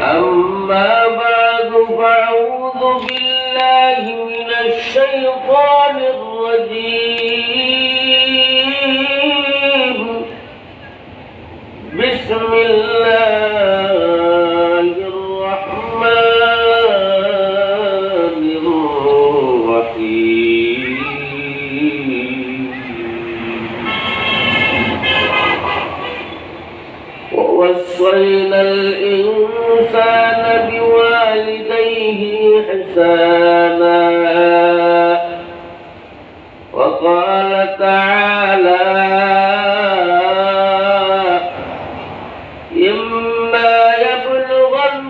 أما بعد فأعوذ بالله من الشيطان الرجيم بسم الله الرحمن الرحيم ووصينا الإنسان بوالديه إحسانا وقال تعالى إما يبلغن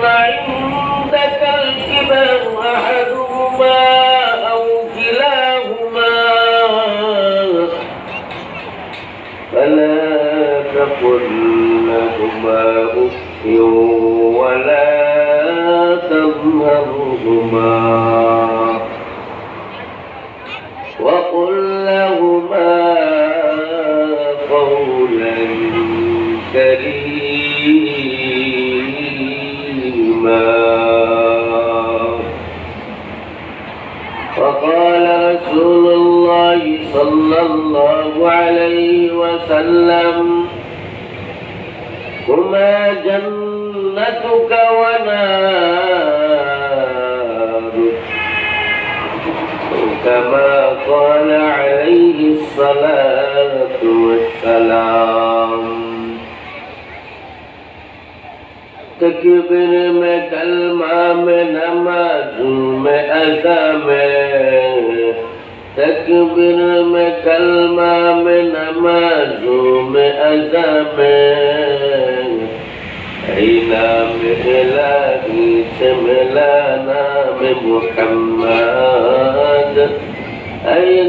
عندك الكبر أحدهما أو كلاهما فلا تقل لهما أف ولا تنهرهما وقل لهما قولا كريما. وقال رسول الله صلى الله عليه وسلم هما جنتك ونارك كما قال عليه الصلاة والسلام. तकबीर में कलमा में नमाज़ों में अज़ा में तकबीर में कलमा में नमाज़ों में अज़ा में नाम इलाही से मिला नाम मुहम्मद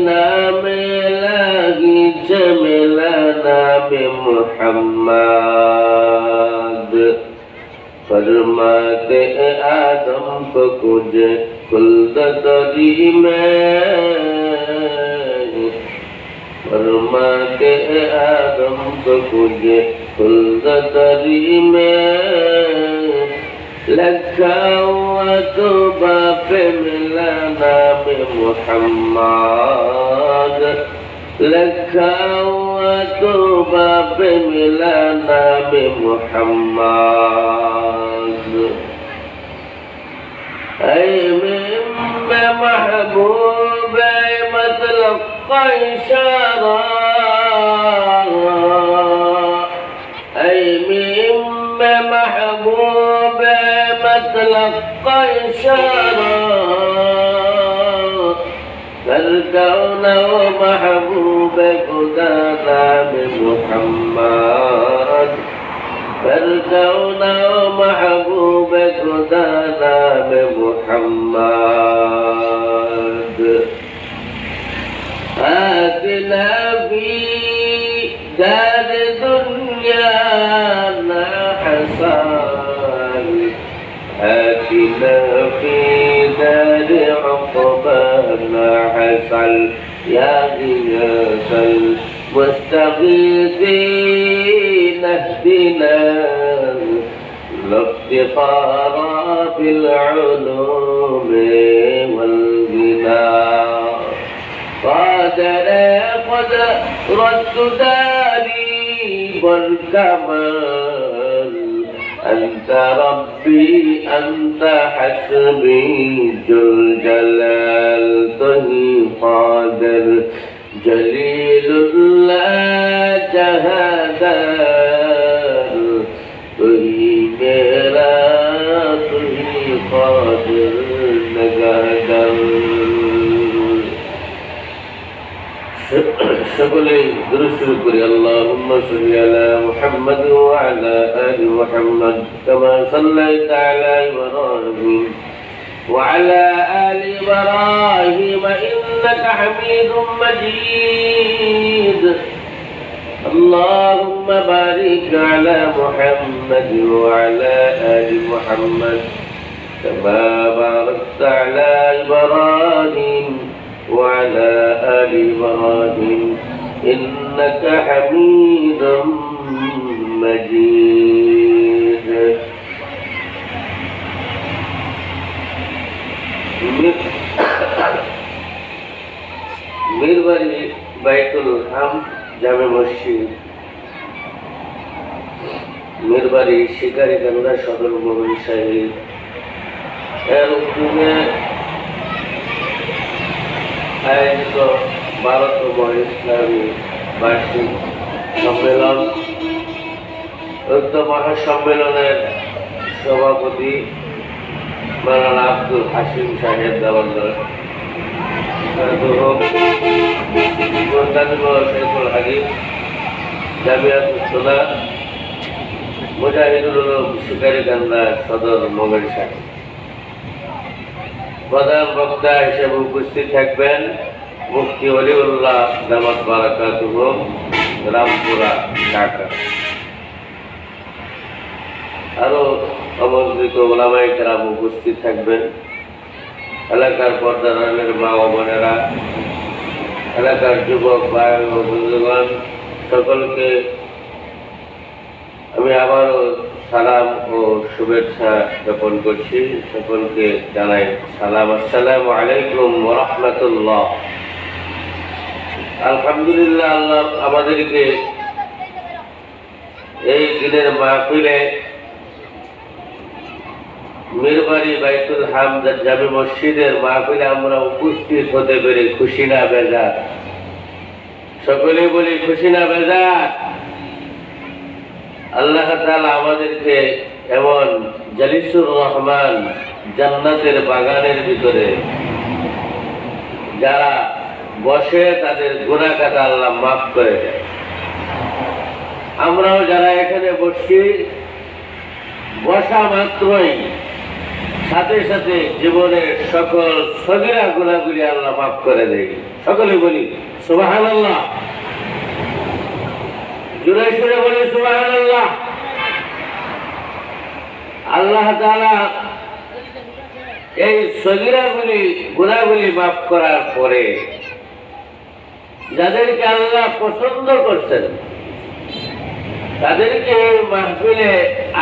नाम इलाही से मिला नाम मुहम्मद. फरमाते आदम को कुछ खुल्दतरी में फरमाते आदम को कुछ खुल्दतरी में लखा हुआ तो बाप मिला नाम मुहम्मद लखा हुआ तो बाप मिला नाम मुहम्मद. ऐ में महबूब मतलब का इशारा ऐ में महबूब मतलब का इशारा कौन महबूब खुदा नाम मुहम्मद कौन महबूब खुदा नाम मुहम्मद. आतिना भी दार दुनिया ना हसन आतिना भी दार عقبانا حسن يا غياث المستغيثين اهدنا لافتقار بالعلوم والغنى. قادر قدرت داري والكمال أنت ربي أنت حسبي ذو الجلال. تهي قادر جليل لا جهادر تهي میرا تهي قادر نگهدر. সকলেই দুরূদ শরীফ করি. আল্লাহুম্মা সাল্লি আলা মুহাম্মাদ ওয়া আলা আলি মুহাম্মাদ কামা সাল্লাইতা আলা ইব্রাহিম ওয়া আলা আলি ইব্রাহিম ইন্নাকা হামিদুম মাজিদ. আল্লাহুম্মা বারিক আলা মুহাম্মাদ ওয়া আলা আলি মুহাম্মাদ কামা বারাকতা আলা ইব্রাহিম وعلى آل إبراهيم إنك حميد مجيد. বাইতুল হাম জামে মসজিদ, মিরবাড়ি শিকারীকান্দা সদর মোহন সাহেব এর উদ্যোগে আয়োজিত 12তম ইসলামী বার্ষিক সম্মেলন, উক্ত মহাসম্মেলনের সভাপতি মাওলানা আব্দুল হাশিম সাহেব দাওয়ানদার শেখুল হাদিস জামিয়াতুল সুন্নাহ মুজাহিদুল উলুম শিকারীকান্দা সদর মোগল সাহেব। প্রধান বক্তা হিসেবে উপস্থিত থাকবেন মুফতি ওলিউল্লাহ দামাত বারাকাতুহু, রামপুরা, ঢাকা। আরো আমন্ত্রিত ওলামায়ে কেরাম উপস্থিত থাকবেন। এলাকার পর্দারানের মা ও বোনেরা, এলাকার যুবক ভাই ও বন্ধুগণ, সকলকে আমি আবারও সালাম ও শুভেচ্ছা জ্ঞাপন করছি। সকলকে জানাই সালাম, আসসালামু আলাইকুম ওয়া রাহমাতুল্লাহ। আলহামদুলিল্লাহ, আল্লাহ আমাদেরকে এই দিনের মাহফিলে মিরবাড়ি বাইতুল হামদ জামে মসজিদের মাহফিলে আমরা উপস্থিত হতে পেরে খুশি না বেজার? সকলে বলি খুশি না বেজার? আল্লাহ তাআলা আমাদেরকে এমন জালিসুর রহমান জান্নাতের বাগানের ভিতরে যারা বসে তাদের গুনাহ খাতা আল্লাহ মাফ করে দেয়। আমরাও যারা এখানে বসছি, বসা মাত্রই সাথে সাথে জীবনের সকল সগীরা গুনাহগুলি আল্লাহ মাফ করে দেয়। সকলে বলি সুবহানাল্লাহ, জোরে সুরে বলি সুবহানাল্লাহ। আল্লাহ তাআলা এই সগীরাগুলি গুনাহগুলি মাফ করার পরে যাদেরকে আল্লাহ পছন্দ করছেন তাদেরকে মাহফিলে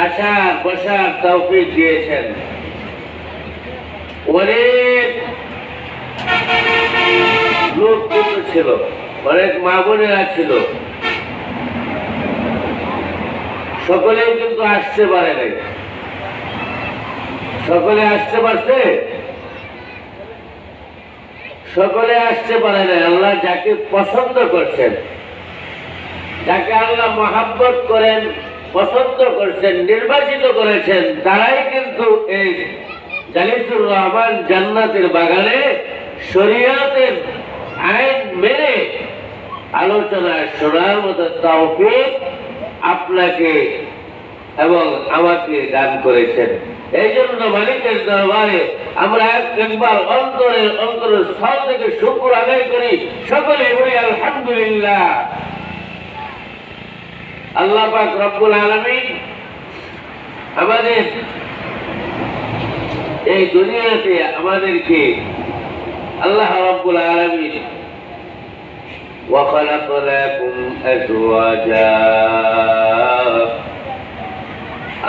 আসার বসার তৌফিক দিয়েছেন। অনেক লোক কিন্তু ছিল, অনেক মা বোনেরা ছিল, সকলেই কিন্তু আসতে পারে নাই। সকলে আসতে পারছে? সকলে আসতে পারে নাই। আল্লাহ যাকে পছন্দ করছেন, যাকে আল্লাহ মহাব্বত করেন, পছন্দ করছেন, নির্বাচিত করেছেন, তারাই কিন্তু এই জালিসুর রহমান জান্নাতের বাগানে শরীয়তের আইন মেনে আলোচনা শোনার মতো তৌফিক আপনাকে এবং আমাকে দান করেছেন। এই জন্য মালিকের দরবারে আমরা একবার অন্তরের স্থল থেকে শুকর আদায় করি, সকলে বলি আলহামদুলিল্লাহ। আল্লাহ পাক রব্বুল আলামিন আমাদের এই দুনিয়াতে আমাদেরকে আল্লাহ রব্বুল আলামিন ওয়া খালাকা লাকুম আজওয়াজা,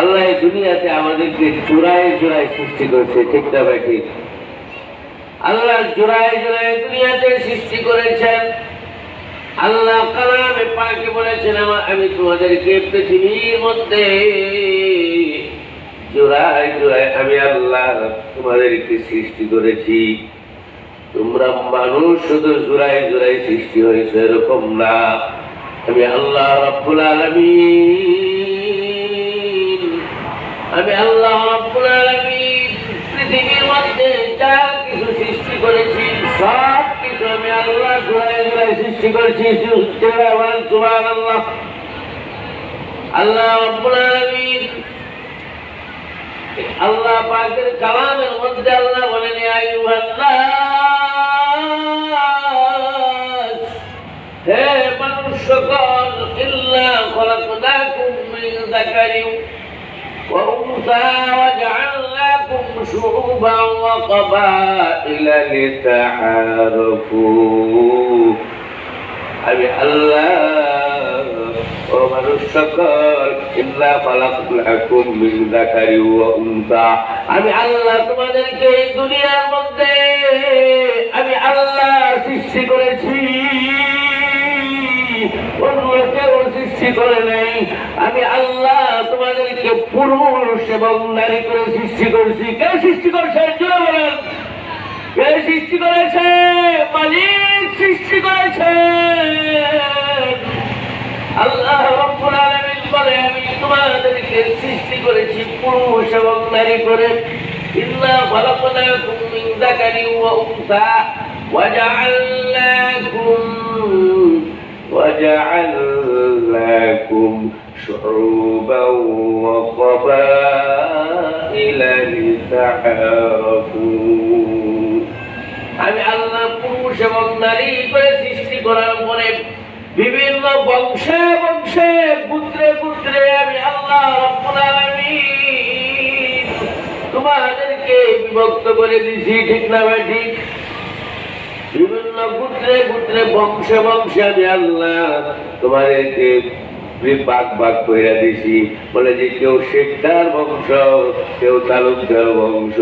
আল্লাহ এই দুনিয়াতে আমাদেরকে জোড়ায় জোড়ায় সৃষ্টি করেছে। ঠিক না ভাই? ঠিক। আল্লাহ জোড়ায় জোড়ায় দুনিয়াতে সৃষ্টি করেছেন। আল্লাহ কালামে পাকে বলেছেন, আমি তোমাদেরকে পৃথিবীর মধ্যে জোড়ায় জোড়ায় আমি আল্লাহ তোমাদেরকে সৃষ্টি করেছি। তোমরা মানুষ শুধু জোড়ায় জোড়ায় সৃষ্টি হয়েছে এরকম না। আমি আল্লাহ রাব্বুল আলামিন, আমি আল্লাহ রাব্বুল আলামিন পৃথিবীর মধ্যে যা কিছু সৃষ্টি করেছি সব কিছু আমি আল্লাহ জোড়ায় জোড়ায় সৃষ্টি করেছি। সুবহানাল্লাহ। আল্লাহ রাব্বুল আলামিন আল্লাহ পাকের কালামের মধ্যে আল্লাহ বলেন, ইয়া আইয়ুহান নাস, হে মানুষ সকল, ইল্লা খলাকনাকুম মিন যাকারিন ওয়া উনসা ওয়া জাআলনাকুম শুউবান ওয়া ক্বাবাইলা লিতাআরাফু। আমি আল্লাহ ও মানুষ সকল, ইল্লা খালাকনাকুম মিন যাকারিন ওয়া উনসা, আমি আল্লাহ তোমাদেরকে এই দুনিয়ার মধ্যে আমি আল্লাহ সৃষ্টি করেছি। অন্য কেউ সৃষ্টি করে নাই। আমি আল্লাহ তোমাদেরকে পুরুষ এবং নারী করে সৃষ্টি করছি। কে সৃষ্টি করছে? জোরে বলেন, কে সৃষ্টি করেছে? মালিক সৃষ্টি করেছে। আল্লাহ রাব্বুল আলামিন বলে, আমি তোমাদেরকে সৃষ্টি করেছি পুরুষ এবং নারী করে। ইন্না খালাকনাকুম মিন যাকারিন ওয়া উনসা وجعلناكم شعوبا وقبائل لتعارفوا। আমি আল্লাহ পুরুষ এবং নারী করে সৃষ্টি করার পরে বিভিন্ন বংশে বংশে পুত্রে পুত্রে আমি আল্লাহ রাব্বুল আলামিন তোমাদেরকে বিভক্ত করে দিয়েছি। ঠিক না ভাই? ঠিক। বিভিন্ন পুত্রে পুত্রে বংশে বংশে আমি আল্লাহ তোমাদেরকে ভাগ ভাগ করে দিছি। বলে যে কেউ শেখদার বংশ, কেউ তালুকদার বংশ,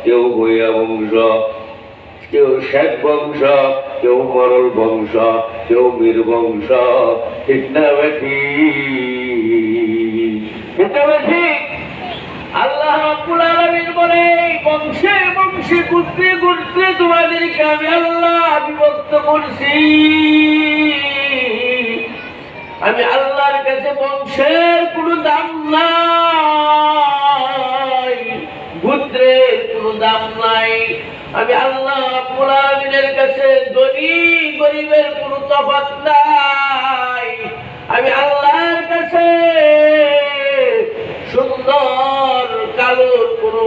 কেউ ভূঁইয়া বংশ, কেউ শেখ বংশ, কেউ মরল বংশ, কেউ মীর বংশ। ঠিক না বেঠি? ঠিক না বেঠি? আল্লাহ রাব্বুল আলামিন বলে, বংশে বংশে গোত্রে গোত্রে তোমাদেরকে আমি আল্লাহ বিভক্ত করছি। আমি আল্লাহর কাছে বংশের কোনো দাম নাই, গোত্রের কোনো দাম নাই। আমি আল্লাহ রাব্বুল আলামিনের কাছে ধনী গরিবের কোনো তফাৎ নাই। আমি আল্লাহর কাছে সুন্দর কালোর কোনো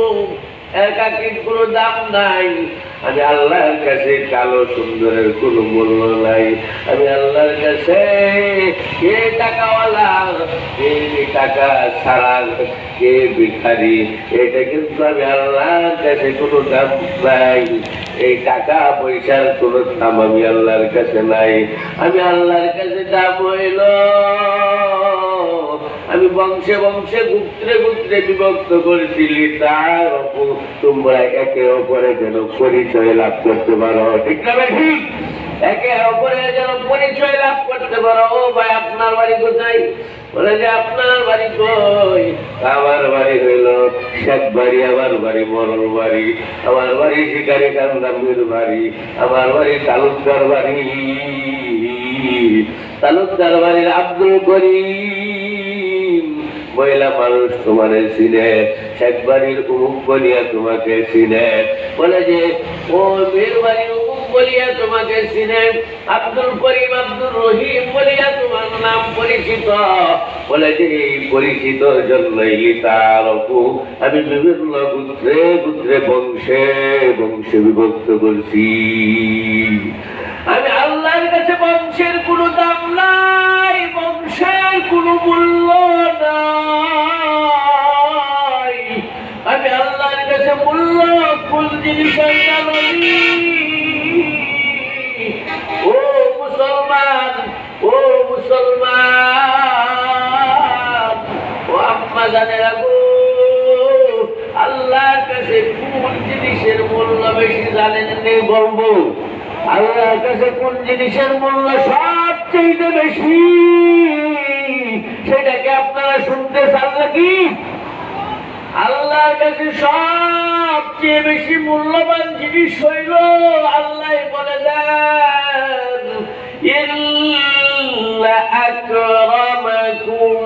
একাকির কোনো দাম নাই। আমি আল্লাহর কাছে কালো সুন্দরের কোনো মূল্য নাই। আমি আল্লাহর কাছে কে টাকাওয়ালা, কে টাকা ছাড়া, কে ভিখারি, এটা কিন্তু আমি আল্লাহর কাছে কোনো দাম নাই। এই টাকা পয়সার কোনো দাম আমি আল্লাহর কাছে নাই। আমি আল্লাহর কাছে দাম হইল আমি বংশে বংশে গোত্রে গোত্রে বিভক্ত করেছিলি, তার তোমরা একে অপরে যেন পরিচয় লাভ করতে পারো। ঠিক না ভাই? ঠিক। একে অপরে যেন পরিচয় লাভ করতে পারো। ও ভাই, আপনার বাড়ি কোথায়? বলে যে আপনার বাড়ি কই? আমার বাড়ি হইল শেখ বাড়ি, আমার বাড়ি মরল বাড়ি, আমার বাড়ি শিকারি কান্দামির বাড়ি, আমার বাড়ি তালুকদার বাড়ি, তালুকদার বাড়ির আব্দুল করিম। মহিলা মানুষ তোমার চিনে, শেখ বাড়ির উমুক বলিয়া তোমাকে চিনে। বলে যে ও মেয়ের বাড়ির উমুক বলিয়া তোমাকে চিনে, আব্দুল করিম আব্দুল রহিম বলিয়া তোমার নাম পরিচিত। বলে যে এই পরিচিত জন্যই লিতারফু আমি বিভিন্ন গোত্রে গোত্রে বংশে বংশে বিভক্ত করছি। আমি আল্লাহর কাছে বংশের কোনো দাম নাই, বংশের কোনো মূল্য নাই। আমি আল্লাহর কাছে মূল্য কোন জিনিসের জানি? ও মুসলমান, ও মুসলমান, ও আম্মা জানেরা গো, আল্লাহর কাছে কোন জিনিসের মূল্য বেশি জানেন? নেই বলবো। আল্লাহর কাছে কোন জিনিসের মূল্য সবচেয়ে বেশি, সেটাকে আপনারা শুনতে চান নাকি? আল্লাহর কাছে সবচেয়ে বেশি মূল্যবান জিনিস হইল, আল্লাহ বলে দেন, ইল্লা আকরামাকুম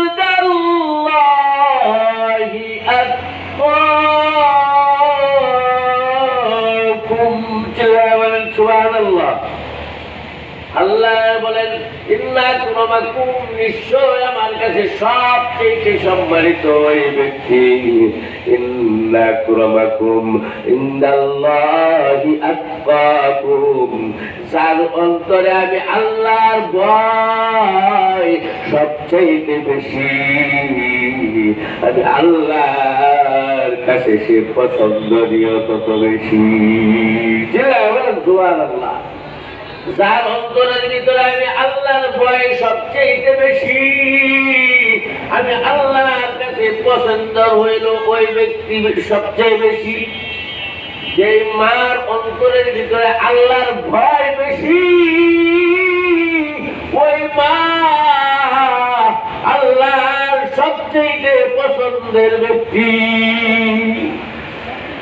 ইনদাল্লাহি আতকাকুম। সুবহানাল্লাহ। আল্লাহ বলেন, ইন্না আকরামাকুম, নিশ্চয় আমার কাছে সবচেয়ে সম্মানিত ওই ব্যক্তি, ইন্না আকরামাকুম ইনদাল্লাহি আতকাকুম, যার অন্তরে আমি আল্লাহর ভয় সবচেয়ে বেশি। আমি আল্লাহর কাছে সে পছন্দনীয় তত বেশি। সুবহানাল্লাহ। যার অন্তরের ভিতরে আমি আল্লাহর ভয় সবচেয়ে বেশি, আমি আল্লাহর কাছে পছন্দ হইল ওই ব্যক্তি সবচেয়ে বেশি। যে মার অন্তরের ভিতরে আল্লাহর ভয় বেশি, মা আল্লাহর সবচেয়ে পছন্দের ব্যক্তি।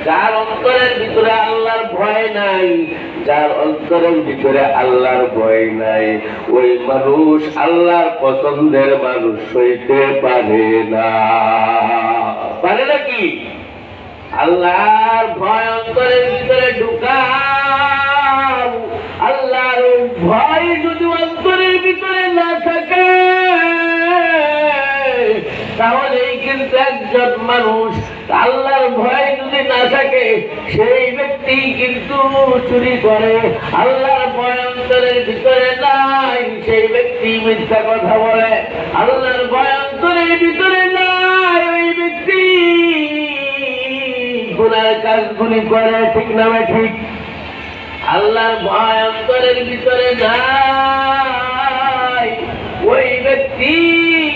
যার অন্তরের ভিতরে আল্লাহর ভয় নাই, যার অন্তরের ভিতরে আল্লাহর ভয় নাই, ওই মানুষ আল্লাহর পছন্দের মানুষ হইতে পারে না। পারে নাকি? আল্লাহর ভয় অন্তরের ভিতরে ঢুকাও। আল্লাহর ভয় যদি অন্তরের ভিতরে না থাকে তাহলে কিন্তু একজন মানুষ, আল্লাহর ভয় যদি না থাকে সেই ব্যক্তি কিন্তু চুরি করে। আল্লাহর ভয় অন্তরের ভিতরে নাই সেই ব্যক্তি মিথ্যা কথা বলে। আল্লাহর ভয় অন্তরের ভিতরে নাই ওই ব্যক্তি গুনার কাজগুলি করে। ঠিক না ঠিক? আল্লাহর ভয় অন্তরের ভিতরে নাই ওই ব্যক্তি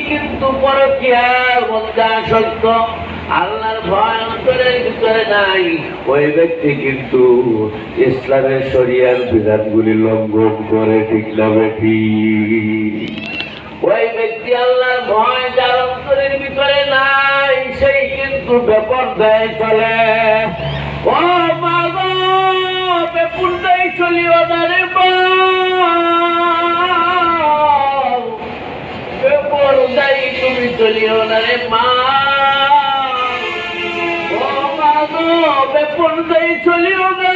কিন্তু পরকীয়ার মধ্যে আসক্ত। আল্লাহর ভয় অন্তরের ভিতরে নাই ওই ব্যক্তি কিন্তু ইসলামের শরিয়ার বিধানগুলি লঙ্ঘন করে। ঠিক না ঠিক? ওই ব্যক্তি আল্লাহর ভয় যার অন্তরের ভিতরে নাই সেই কিন্তু বেপরদায় চলে। ও মা গো, বেপরদায় চলিও না রে মা, বেপরদায় তুমি চলিও না রে মা। ও মা গো, বেপরদায় চলিও না,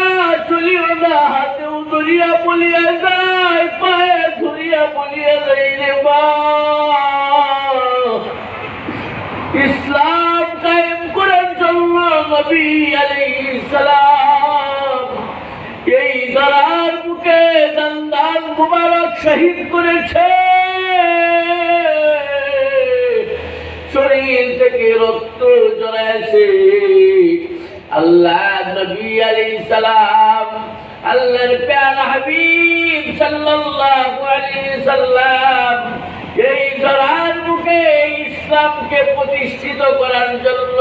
চলিও না। হাতেও ধরিয়া বলিয়া যায়, পায়ে ধরিয়া বলিয়া যায় রে মা। ইসলাম কায়েম করার জন্য নবী আলাইহিস সালাম এই ধরার বুকে দন্দান মুবারক শহীদ করেছে। শরীর থেকে রক্ত ঝরাইছে। আল্লাহ নবী আলাইহিস সালাম, আল্লাহর প্যারা হাবিব সাল্লাল্লাহু আলাইহি সাল্লাম এই ধরার বুকে ইসলামকে প্রতিষ্ঠিত করার জন্য,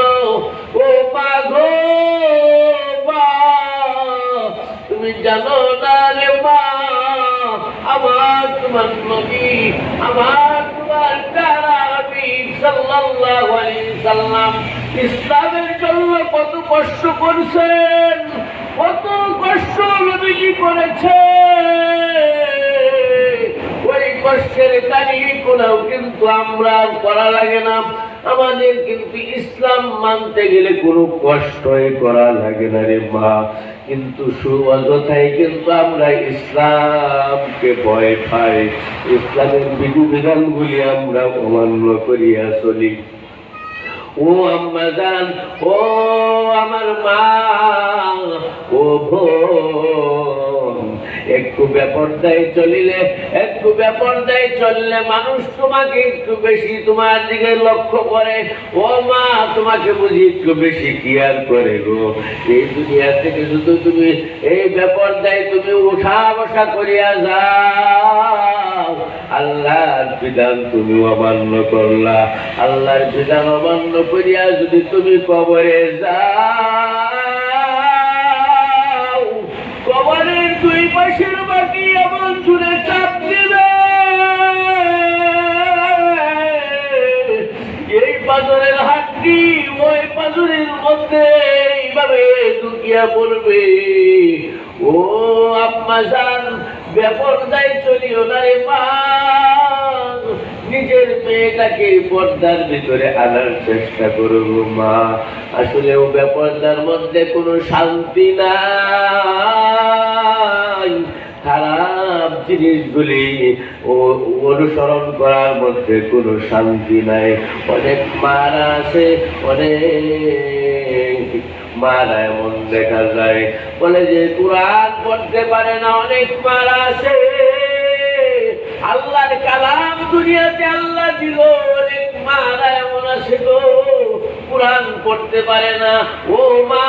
ও মা গো মা, তুমি জানো না রে মা, আমার তোমার নবী, আমার তোমার প্যারা হাবিব সাল্লাল্লাহু আলাইহি সাল্লাম ইসলামের জন্য কত কষ্ট করছেন, কত কষ্ট নবীজি করেছে। ওই কষ্টের কাহিনীগুলোও কিন্তু আমরা করা লাগে না। আমাদের কিন্তু ইসলাম মানতে গেলে কোনো কষ্টই করা লাগে না রে মা। কিন্তু অযথাই কিন্তু আমরা ইসলামকে ভয় পাই, ইসলামের বিধিবিধানগুলি আমরা অমান্য করিয়া চলি। ও আম্মা জান, ও আমার মা, ও বোন, একটু বেপরদায় চলিলে, একটু বেপরদায় চললে মানুষ তোমাকে একটু বেশি তোমার দিকে লক্ষ্য করে। ও মা, তোমাকে বুঝি একটু বেশি কেয়ার করে গো। এই দুনিয়া থেকে শুধু তুমি এই বেপরদায় তুমি উঠা বসা করিয়া যাও, আল্লাহর বিধান তুমি অমান্য করলা। আল্লাহর বিধান অমান্য করিয়া যদি তুমি কবরে যাও, কবরের দুই পাশের বাকি এমন জুড়ে চাপ দিবে, এই পাথরের হাড্ডি ওই পাথরের মধ্যে এইভাবে ঢুকিয়া পড়বে। ও আম্মা জান, বেপরদায় চলিও না রে মা। নিজের মেয়েটাকে পর্দার ভিতরে আনার চেষ্টা করব মা। আসলেও বেপরদার মধ্যে কোনো শান্তি নাই। খারাপ জিনিসগুলি অনুসরণ করার মধ্যে কোনো শান্তি নাই। অনেক মারা আছে, অনেক মারা এমন দেখা যায় বলে যে কুরআন পড়তে পারে না। অনেক মারা আছে, আল্লাহর কালাম দুনিয়াতে আল্লাহ দিল, অনেক মারা এমন আছে গো কুরআন পড়তে পারে না। ও মা,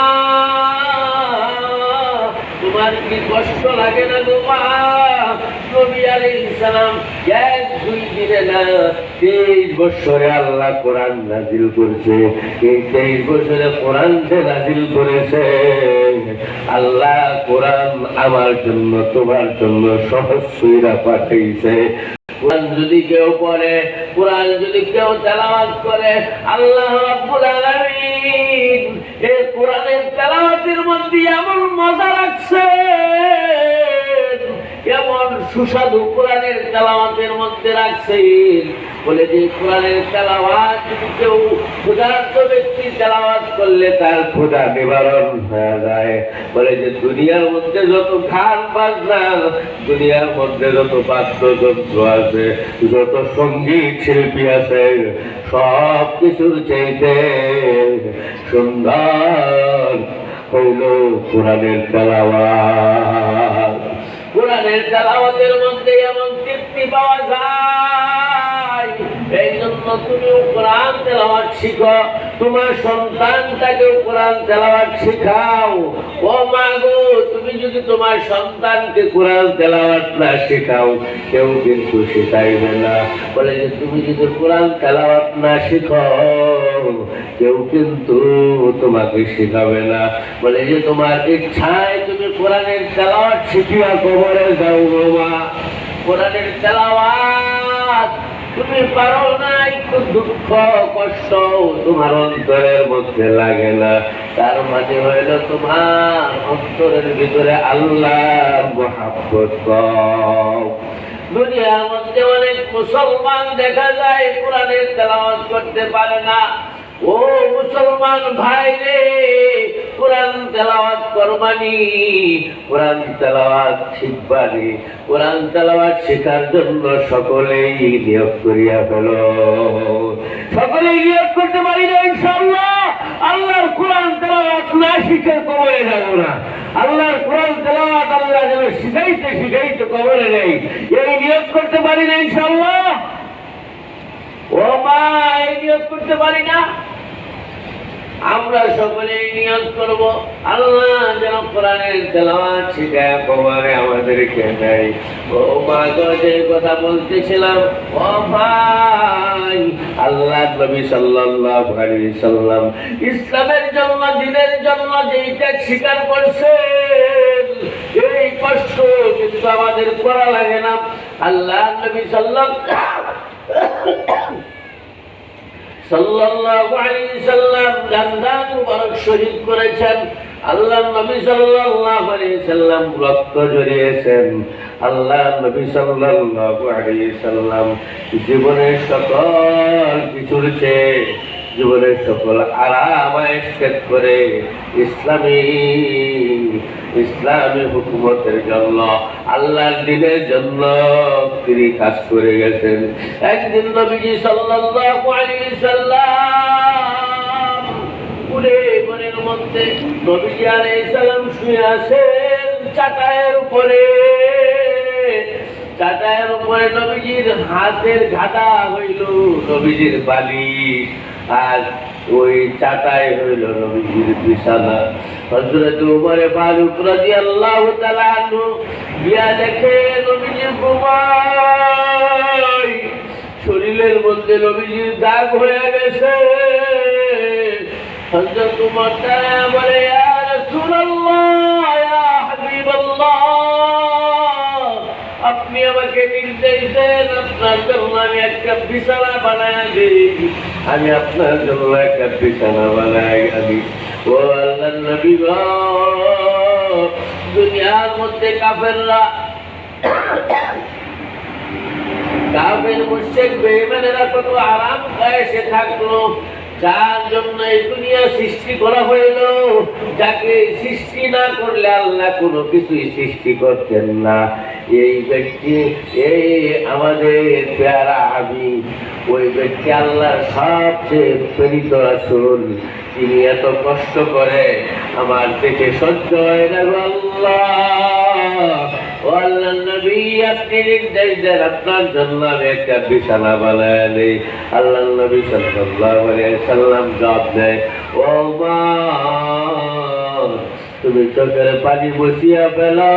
তোমার কি কষ্ট লাগে না গো মা? নবী আলাইহিস সালাম 1-2 দিনে না 23 বছরে আল্লাহ কোরআন নাজিল করেছে। এই 23 বছরে কোরআন যে নাজিল করেছে, আল্লাহ কোরআন আমার জন্য তোমার জন্য সহজ কইরা পাঠাইছে। কোরআন যদি কেউ পড়ে, কোরআন যদি কেউ তেলাওয়াত করে, আল্লাহ রাব্বুল আলামিন এই কোরআনের তেলাওয়াতের মধ্যে এমন মজা রাখছে, কেমন সুস্বাদু কোরআনের তেলাওয়াতের মধ্যে রাখছেন। বলে যে কোরআনের তেলাওয়াত যদি কেউ ক্ষুধার্ত ব্যক্তি তেলাওয়াত করলে তার ক্ষুধা নিবারণ হয়ে যায়। বলে যে দুনিয়ার মধ্যে যত গান বাজনা, দুনিয়ার মধ্যে যত বাদ্যযন্ত্র আছে, যত সঙ্গীত শিল্পী আছে, সব কিছুর চাইতে সুন্দর হইল কোরআনের তেলাওয়াত। কোরআনের তেলাওয়াতের মধ্যে এমন তৃপ্তি পাওয়া যায়। এই জন্য তুমিও কোরআন তেলাওয়াত শিখো, তোমার সন্তানটাকেও কোরআন তেলাওয়াত শেখাও। ও মা গো, তুমি যদি তোমার সন্তানকে কোরআন তেলাওয়াত না শেখাও, কেউ কিন্তু শেখাইবে না। বলে যে তুমি যদি কোরআন তেলাওয়াত না শিখো, কেউ কিন্তু তোমাকে শেখাবে না। বলে যে তোমার ইচ্ছায় তুমি কোরআনের তেলাওয়াত শিখিয়া কবরে যাও গো মা। কোরআনের তেলাওয়াত তুমি পারো না, একটু দুঃখ কষ্ট তোমার অন্তরের মধ্যে লাগে না, তার মানে হইল তোমার অন্তরের ভিতরে আল্লাহর মহব্বত কম। দুনিয়ার মধ্যে অনেক মুসলমান দেখা যায় কোরআনের তেলাওয়াত করতে পারে না। ও মুসলমান ভাই রে, কোরআন তেলাওয়াত করবানি, কোরআন তেলাওয়াত শিখবানি, কোরআন তেলাওয়াত শেখার জন্য সকলেই নিয়োগ করিয়া ফেলো। সকলেই নিয়োগ করতে পারি না ইনশাআল্লাহ। আল্লাহর কোরআন তেলাওয়াত না শিখে কবরে যাব না। আল্লাহর কোরআন তেলাওয়াত আল্লাহ যেন শিখাইতে শিখাইতে কবরে নেই, এই নিয়োগ করতে পারি না ইনশাআল্লাহ। ও মা, এই নিয়োগ করতে পারি না। আমরা সকলে নিয়ত করব, আল্লাহ যেন কোরআনের তেলাওয়াত শিখায় কবরে আমাদেরকে দেয়। ও মা গো, যে কথা বলতেছিলাম, ও ভাই, আল্লাহ নবী সাল্লাল্লাহু আলাইহি সাল্লাম ইসলামের জন্য, দ্বীনের জন্য যেই ত্যাগ স্বীকার করছেন, এই কষ্ট কিন্তু আমাদের করা লাগে না। আল্লাহ নবী সাল্লাল্লাহু আলাইহি সাল্লাম জান্নাত মুবারক শহীদ করেছেন। আল্লাহ নবী সাল্লাল্লাহু আলাইহি সাল্লাম রক্ত ঝরিয়েছেন। আল্লাহ নবী সাল্লাল্লাহু আলাইহি সাল্লাম জীবনের সকল কিছুর চেয়ে, জীবনের সকল আরাম আয়েশ ত্যাগ করে ইসলামী হুকুমতের জন্য, আল্লাহর দ্বীনের জন্য তিনি কাজ করে গেছেন। একদিন নবীজি সাল্লাল্লাহু আলাইহি সাল্লাম পুরে বনের মধ্যে নবীজি আলাইহিস সালাম শুয়ে আছেন চাটাইয়ের উপরে। চাটাইয়ের উপরে নবীজির হাতের ঘাটা হইল নবীজির বালিশ, আর ওই চাটাই হইল নবীজির বিছানা। হযরত ওমর ফারুক রাদিয়াল্লাহু তাআলা আনহু গিয়া দেখে নবীজির ঘুমায়, শরীরের মধ্যে নবীজির দাগ হয়ে গেছে। হযরত ওমর বলে, ইয়া রাসূলুল্লাহ, ইয়া হাবিবাল্লাহ, আপনি আমাকে নির্দেশ দেন, আপনার জন্য আমি একটা বিছানা বানায় দিই। আমি আপনার জন্য একটা বিছানা বানাই আনি। ও আল্লাহর নবী গো, দুনিয়ার মধ্যে কাফেররা, কাফের মুশরিক বেঈমানেরা কত আরাম এসে থাকলো, যার জন্য এই দুনিয়া সৃষ্টি করা হইল, যাকে সৃষ্টি না করলে আল্লাহ কোনো কিছুই সৃষ্টি করতেন না। এই ব্যক্তি, এই আমাদের প্যারা হাবিব, ওই ব্যক্তি আল্লাহর সবচেয়ে প্রেরিত রাসূল। তিনি এত কষ্ট করে আমার দেখে সহ্য হয় না গো আল্লাহ। ও আল্লাহর নবী, আপনি নির্দেশ দেন, আপনার জন্য আমি একটা বিছানা বানায় নেই। আল্লাহর নবী সাল্লাল্লাহু আলাইহি সাল্লাম জবাব দেয়, ও মা, তুমি চোখের পানি মুছিয়া ফেলো,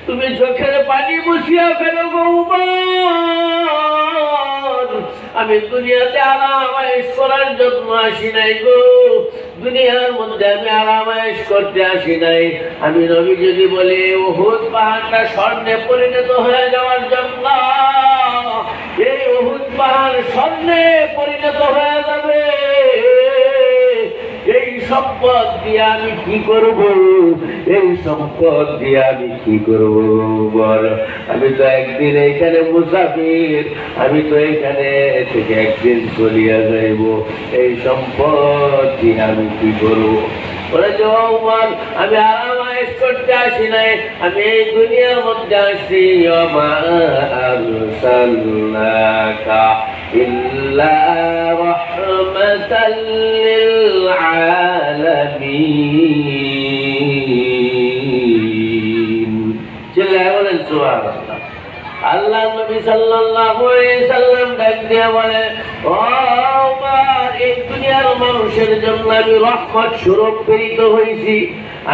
তুমি চোখের পানি মুছিয়া ফেলো গো উমর। আমি দুনিয়াতে আরাম আয়েশ করার জন্য আসি নাই গো, দুনিয়ার মধ্যে আমি আরামায়েশ করতে আসি নাই। আমি নবী যদি বলি উহুদ পাহাড়টা স্বর্ণে পরিণত হয়ে যাওয়ার জন্য, এই উহুদ পাহাড় স্বর্ণে পরিণত হয়ে যাবে, এই সম্পদ দিয়ে আমি কি করব? এই সম্পদ দিয়ে আমি কি করব বল? আমি তো একদিন এখানে মুসাফির, আমি তো এখানে থেকে একদিন চলিয়া যাইব, এই সম্পদ দিয়ে আমি কি করব? বলে যে ওমর, আমি আরামায়েশ করতে আসি নাই, আমি এই দুনিয়ার মধ্যে আসি ওমা আরসালনাকা ইল্লা রাহমাতাল লিল আলামিন। চিল্লায়ে বলেন সুবহানাল্লাহ। আল্লাহ নবী সাল্লাল্লাহু আলাইহি সাল্লাম ডাক দিয়ে বলে, ও ওমর, এই দুনিয়ার মানুষের জন্য আমি রহমত স্বরূপ প্রেরিত হয়েছি,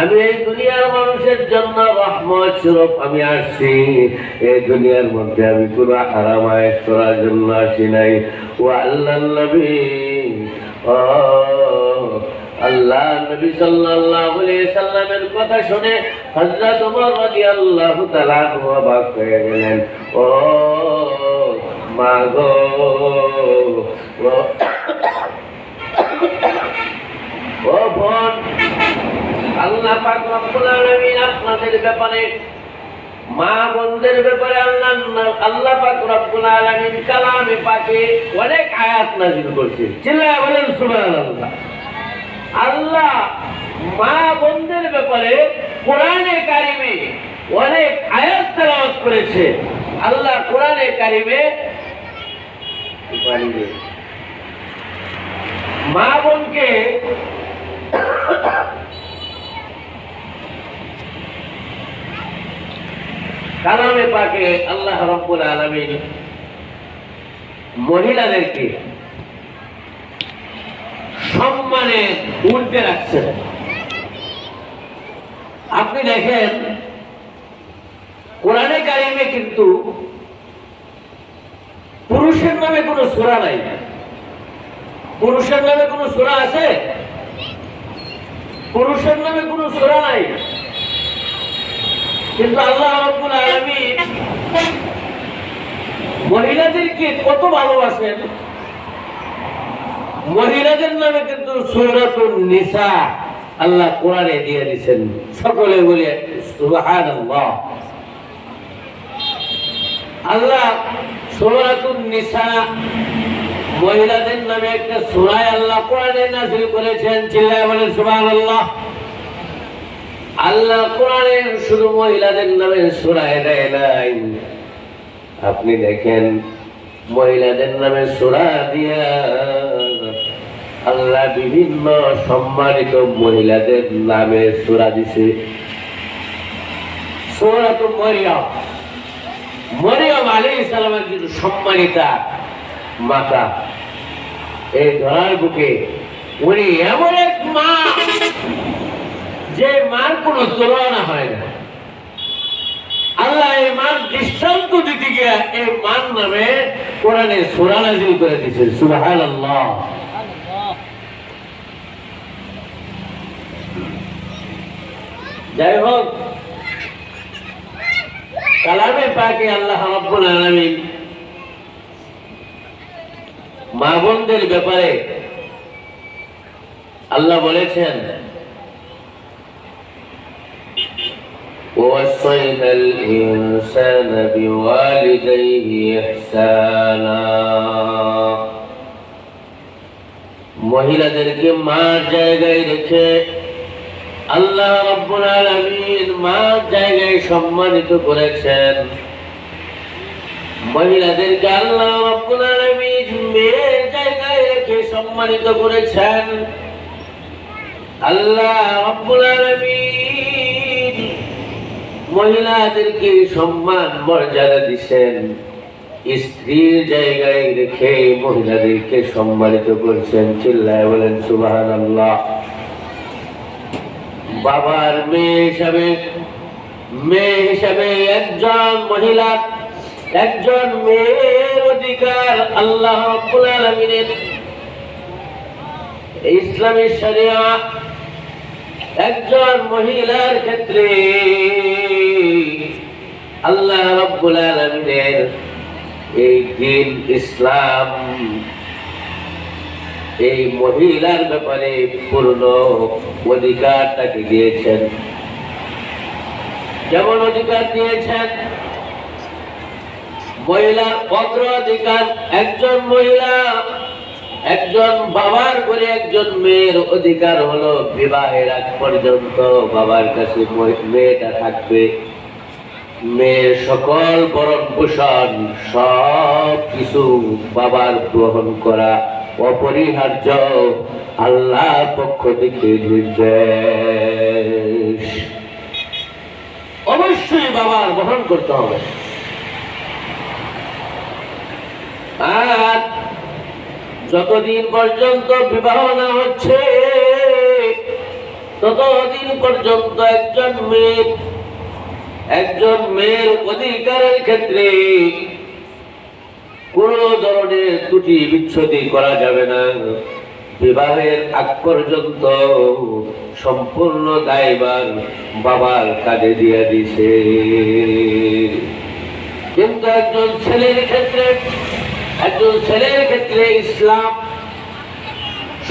আমি এই দুনিয়ার মানুষের জন্য রহমত স্বরূপ আমি আসছি। এই দুনিয়ার মধ্যে আমি কোনো আরামায়েশ করার জন্য আসি নাই। ও আল্লাহর নবী, ও আল্লাহ নবী সাল্লাল্লাহু আলাইহি সাল্লামের কথা শুনে হযরত ওমর রাদিয়াল্লাহু তাআলা অবাক হয়ে গেলেন। ও মা গো, ও বোন, আল্লাহ পাক রব্বুল আলামিন আপনাদের ব্যাপারে, মা বোনদের ব্যাপারে আল্লাহ পাক রব্বুল আলামিন কালামে পাকে অনেক আয়াত নাযিল করেছেন। চিল্লায়ে বলেন সুবহানাল্লাহ। আল্লাহ মা বোনদের ব্যাপারে কোরআনে কারিমে অনেক আয়াত তেলাওয়াত করেছে। আল্লাহ কোরআনে কারিমে মা বোনকে কালামে পাকে আল্লাহ রাব্বুল আলামিন মহিলাদেরকে সম্মানে উঠতে রাখছেন। আপনি দেখেন কোরআনে কারিমে কিন্তু পুরুষের নামে কোনো সূরা নাই। পুরুষের নামে কোনো সূরা আছে? পুরুষের নামে কোনো সূরা নাই। কিন্তু আল্লাহ রাব্বুল আলামিন মহিলাদেরকে কত ভালোবাসেন। মহিলাদের নামে কিন্তু সূরাতুন নিসা আল্লাহ কোরআনে দিয়ে দিয়েছেন। সকলে বলে সুবহানাল্লাহ। আল্লাহ সূরাতুন নিসা মহিলাদের নামে একটা সূরা আল্লাহ কোরআনে নাযিল করেছেন। চিল্লায়ে বলেন সুবহানাল্লাহ। আল্লাহ কোরআনে শুধু মহিলাদের নামে সূরা দেয় নাই, আপনি দেখেন মহিলাদের নামে সূরা দিয়া আল্লাহ বিভিন্ন সম্মানিত মহিলাদের নামে সূরা দিছে। সূরাতুল মরিয়ম, মরিয়ম আলাইহিস সালামের কিন্তু সম্মানিতা মাতা, এই ধরার বুকে উনি এমন এক মা যে মার কোনো তুলনা হয় না। আল্লাহ এই মার দৃষ্টান্ত দিতে গিয়ে এই মার নামে কোরআনে সূরা নাযিল করে দিয়েছেন। সুবহানাল্লাহ। যাই হোক, কালামে পাকে আল্লাহ রাব্বুল আলামিন মা বোনদের ব্যাপারে আল্লাহ বলেছেন, ووصينا الإنسان بوالديه إحسانا। মহিলাদেরকে মার জায়গায় রেখে আল্লাহ রাব্বুল আলামিন মার জায়গায় সম্মানিত করেছেন। মহিলাদেরকে আল্লাহ রাব্বুল আলামিন মেয়ের জায়গায় রেখে সম্মানিত করেছেন। আল্লাহ রাব্বুল আলামিন মহিলাদেরকে সম্মান মর্যাদা দিয়েছেন, স্ত্রীর জায়গায় রেখে মহিলাদেরকে সম্মানিত করেছেন। চিল্লায়ে বলেন সুবহানাল্লাহ। বাবার মেয়ে হিসাবে একজন মহিলা, একজন মেয়ের অধিকার আল্লাহ রাব্বুল আলামিনের ইসলামী শরিয়া একজন মহিলার ক্ষেত্রে আল্লাহ রাব্বুল আলামিনের এই দ্বীন ইসলাম এই মহিলার ব্যাপারে পূর্ণ অধিকার তাকে দিয়েছেন। যেমন অধিকার দিয়েছেন, মহিলার অগ্রাধিকার, একজন মহিলা একজন বাবার করে একজন মেয়ের অধিকার হলো বিবাহের আগ পর্যন্ত বাবার কাছে মেয়েটা থাকবে। মেয়ের সকল ভরণ পোষণ সব কিছু বাবার গ্রহণ করা অপরিহার্য, আল্লাহর পক্ষ থেকে নির্দেশ। অবশ্যই বাবার বহন করতে হবে। আর যতদিন পর্যন্ত বিবাহ না হচ্ছে ততদিন পর্যন্ত একজন মেয়ের অধিকারের ক্ষেত্রে কোন ধরনের ত্রুটি বিচ্ছুতি করা যাবে না। বিবাহের আগ পর্যন্ত সম্পূর্ণ দায়ভার বাবার কাঁধে দিয়ে দিছে। কিন্তু একজন ছেলের ক্ষেত্রে ইসলাম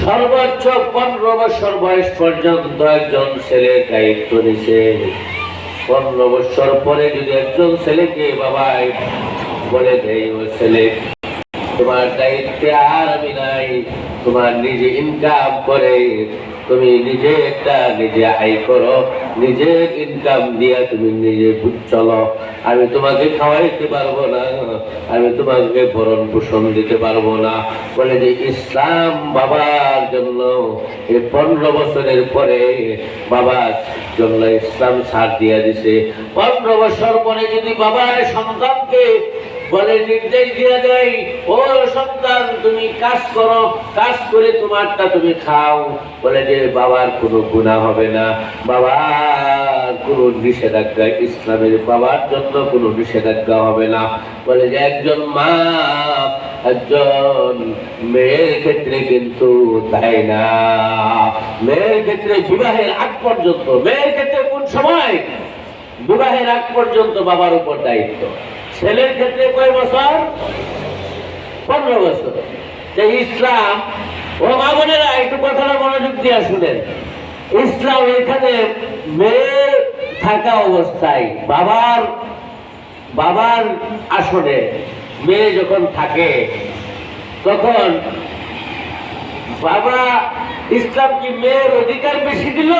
সর্বোচ্চ 15 বছর বয়স পর্যন্ত একজন ছেলের দায়িত্ব নিছে। 15 বছর পরে যদি একজন ছেলেকে বাবাই বলে দেয়, ও ছেলে তোমার দায়িত্বে আর আমি নাই, তোমার নিজে ইনকাম করে তুমি নিজে আয় করো, নিজের ইনকাম দিয়ে তুমি নিজে চলো, আমি তোমাকে খাওয়াইতে পারবো না, আমি তোমাকে ভরণ পোষণ দিতে পারবো না। বলে যে ইসলাম বাবার জন্য এই 15 বছরের পরে বাবার জন্য ইসলাম ছাড় দিয়ে দিছে। 15 বছর পরে যদি বাবার সন্তানকে বলে নির্দেশ দিয়ে দেয়, ও সন্তান তুমি কাজ করো, কাজ করে তোমারটা তুমি খাও, বলে যে বাবার কোনো গুনাহ হবে না, বাবার কোনো নিষেধাজ্ঞা, ইসলামের বাবার জন্য কোনো নিষেধাজ্ঞা হবে না। বলে যে একজন মা একজন মেয়ের ক্ষেত্রে কিন্তু তাই না। মেয়ের ক্ষেত্রে বিবাহের আগ পর্যন্ত, মেয়ের ক্ষেত্রে কোন সময়? বিবাহের আগ পর্যন্ত বাবার উপর দায়িত্ব। ছেলের ক্ষেত্রে কয় বছর? 15 বছর। যে ইসলাম, ও মা বোনেরা একটু কথাটা মনোযোগ দিয়ে শুনেন, ইসলাম এখানে মেয়ে থাকা অবস্থায় বাবার আসনে মেয়ে যখন থাকে তখন বাবা ইসলাম কি মেয়ের অধিকার বেশি দিল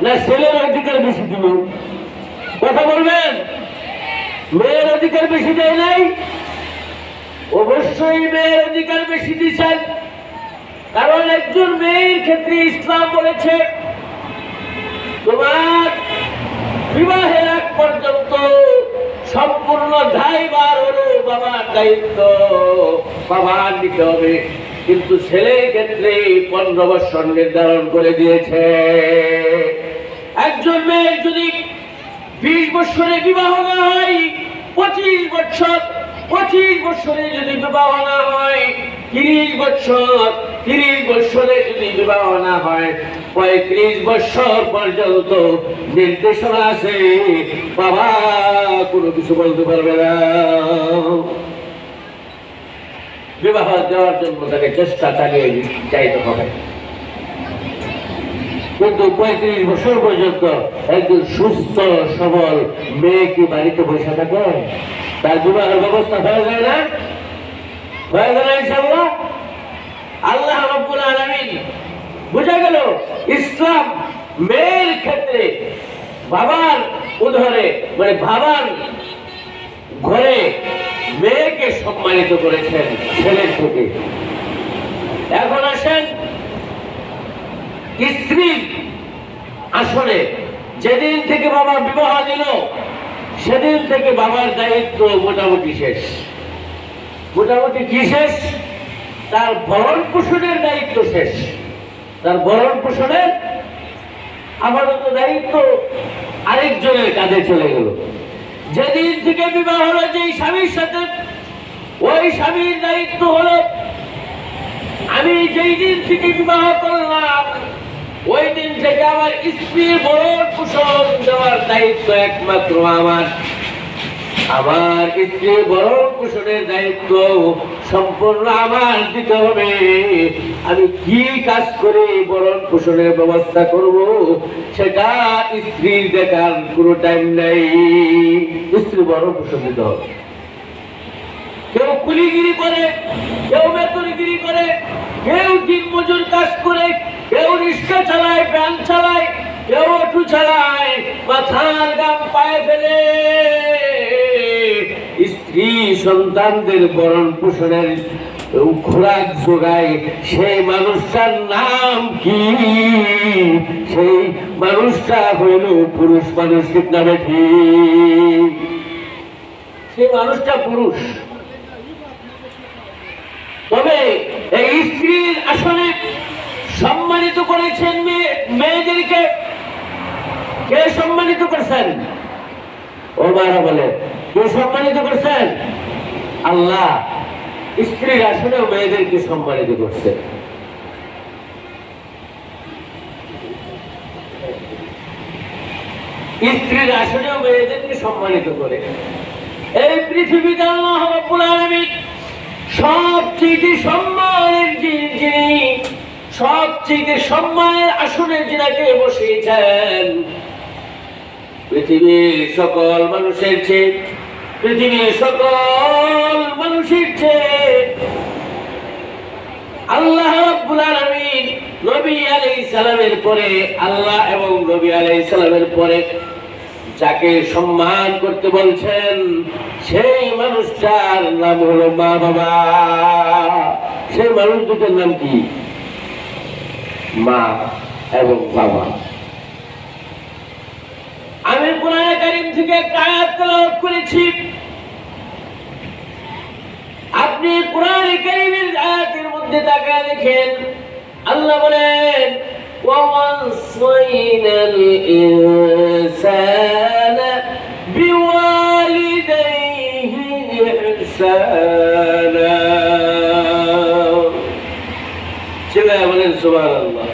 না ছেলের অধিকার বেশি দিল? কথা বলবেন। মেয়ের অধিকার বেশি দেয় নাই? অবশ্যই মেয়ের অধিকার বেশি দিচ্ছেন। কারণ একজন মেয়ের ক্ষেত্রে ইসলাম বলেছে তোমার বিবাহের আগ পর্যন্ত সম্পূর্ণ দায়ভার হলো বাবার দায়িত্ব, বাবার নিতে হবে। কিন্তু ছেলের ক্ষেত্রে 15 বছর নির্ধারণ করে দিয়েছে। একজন মেয়ের যদি 20 বছরে বিবাহ না হয়, 25 বছরে যদি বিবাহ না হয়, 30 বছরে যদি বিবাহ না হয়, 35 বছর পর্যন্ত নির্দেশনা আছে, বাবা কোনো কিছু বলতে পারবে না। বিবাহ দেওয়ার জন্য তাকে চেষ্টা চালিয়ে যাইতে হবে। কিন্তু 35 বছর পর্যন্ত একজন সুস্থ সবল মেয়ে কি বাড়িতে বসে থাকে? তার বিবাহের ব্যবস্থা হয়ে যায় না? হয়ে গেল ইনশাআল্লাহ। আল্লাহ রাব্বুল আলামিন বুঝা গেল ইসলাম মেয়ের ক্ষেত্রে বাবার উদরে মানে বাবার ঘরে মেয়েকে সম্মানিত করেছেন ছেলের থেকে। এখন আসেন স্ত্রীর আসলে যেদিন থেকে বাবা বিবাহ দিল সেদিন থেকে বাবার দায়িত্ব মোটামুটি শেষ। মোটামুটি কি শেষ? তার ভরণ পোষণের দায়িত্ব শেষ। তার ভরণ পোষণের আপাতত দায়িত্ব আরেকজনের কাঁধে চলে গেল। যেদিন থেকে বিবাহ হলো যে স্বামীর সাথে, ওই স্বামীর দায়িত্ব হলো আমি যেই দিন থেকে বিবাহ করলাম ওই দিন থেকে আমার স্ত্রীর ভরণ পোষণ দেওয়ার দায়িত্ব একমাত্র আমার। আমার স্ত্রীর ভরণ পোষণের দায়িত্ব সম্পূর্ণ আমার দিতে হবে। আমি কি কাজ করে ভরণ পোষণের ব্যবস্থা করব সেটা স্ত্রীর দেখার কোনো টাইম নাই। স্ত্রী ভরণ পোষণ দিতে হবে। কেউ কুলিগিরি করে, কেউ বেতনগিরি করে, কেউ দিন মজুর কাজ করে, কেউ রিক্সা চালায়, ভ্যান চালায়, কেউ অটো চালায়, মাথার গাম পায়ে ফেলে স্ত্রী সন্তানদের ভরণ পোষণের খোরাক যোগায়। সেই মানুষটার নাম কি? সেই মানুষটা হইল পুরুষ মানুষ। ঠিক না ঠিক? সেই মানুষটা পুরুষ। তবে এই স্ত্রীর আসনে সম্মানিত করেছেন মেয়েদেরকে। কে সম্মানিত করছেন? ও মারা বলে, কে সম্মানিত করছেন? আল্লাহ স্ত্রীর আসনেও মেয়েদেরকে সম্মানিত করছে। স্ত্রীর আসনেও মেয়েদেরকে সম্মানিত করে। এই পৃথিবীতে আল্লাহ রাব্বুল আলামিন সবচেয়ে সম্মানের যিনি, সবচেয়ে সম্মানের আসনে যিনাকে বসিয়েছেন, পৃথিবীর সকল মানুষের চেয়ে, পৃথিবীর সকল মানুষের চেয়ে আল্লাহ রাব্বুল আলামিন নবী আলাইহিস সালামের পরে, আল্লাহ এবং নবী আলাইহিস সালামের পরে যাকে সম্মান করতে বলছেন সেই মানুষটার নাম হলো মা বাবা। সেই মানুষ দুটোর নাম কি? মা এবং বাবা। আমি কোরআনে কারীম থেকে একটা আয়াত তেলাওয়াত করেছি। আপনি কোরআনে কারীমের আয়াতের মধ্যে তাকায় দেখেন, আল্লাহ বলেন وَوَصَّيْنَا الْإِنسَانَ بِوَالِدَيْهِ إِحْسَانًا। চিল্লায়া বলেন সুবহানাল্লাহ।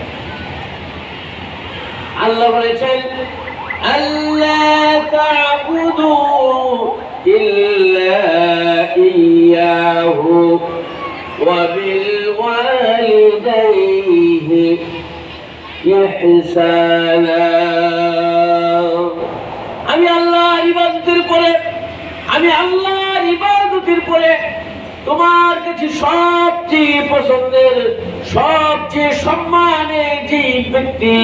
আল্লাহ বলেছেন আল্লা তা'বুদু ইল্লা ইয়্যাহু ওয়া বিল ওয়ালিদাইহি ইহসানা। আমি আল্লাহর ইবাদতের পরে, আমি আল্লাহর ইবাদতের পরে তোমার কাছে সবচেয়ে পছন্দের, সবচেয়ে সম্মানের যে ব্যক্তি,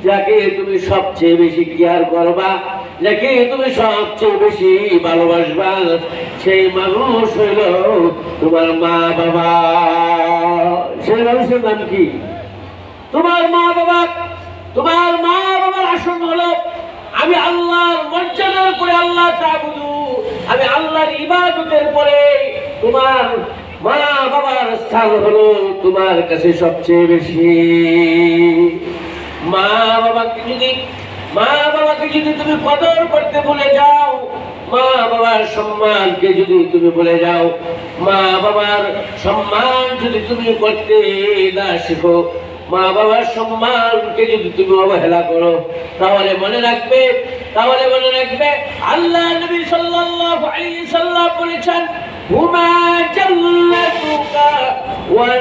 যাকে তুমি সবচেয়ে বেশি কেয়ার করবা, যাকে তুমি সবচেয়ে বেশি ভালোবাসবা, সেই মানুষ হইল তোমার মা বাবা। সেই মানুষের নাম কি? তোমার মা বাবা। তোমার মা বাবার আসন হলো আমি আল্লাহর মর্যাদার পরে আল্লাহ তা'বুদু, আমি আল্লাহর ইবাদতের পরে তোমার মা বাবার স্থান হলো তোমার কাছে সবচেয়ে বেশি। মা বাবাকে যদি তুমি কদর করতে ভুলে যাও, মা বাবার সম্মানকে যদি তুমি ভুলে যাও, মা বাবার সম্মান যদি তুমি করতে না শিখো, মা বাবার সম্মানকে যদি তুমি অবহেলা করো, তাহলে মনে রাখবে আল্লাহ নবী সাল্লাল্লাহু আলাইহি সাল্লাম বলেছেন হুমা জান্নাতুকা ওয়া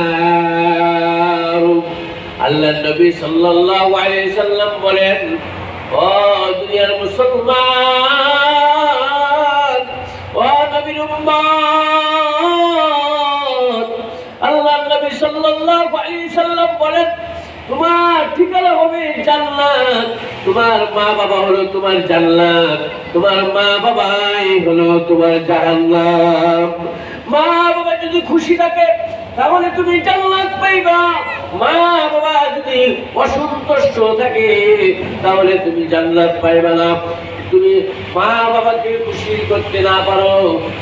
নারু। আল্লাহ নবী সাল্লাল্লাহু আলাইহি সাল্লাম বলেন, ও দুনিয়ার মুসলমান, ও নবীর উম্মত, আল্লাহ নবী সাল্লাল্লাহু আলাইহি সাল্লাম বলেন তোমার ঠিকানা হবে জান্নাত, তোমার মা বাবা হলো তোমার জান্নাত, তোমার মা বাবাই হলো তোমার জাহান্নাম। মা বাবা যদি খুশি থাকে তাহলে তুমি জান্নাত পাইবা, মা বাবা যদি অসন্তুষ্ট থাকে তাহলে তুমি জান্নাত পাইবা না। তুমি মা বাবাকে খুশি করতে না পারো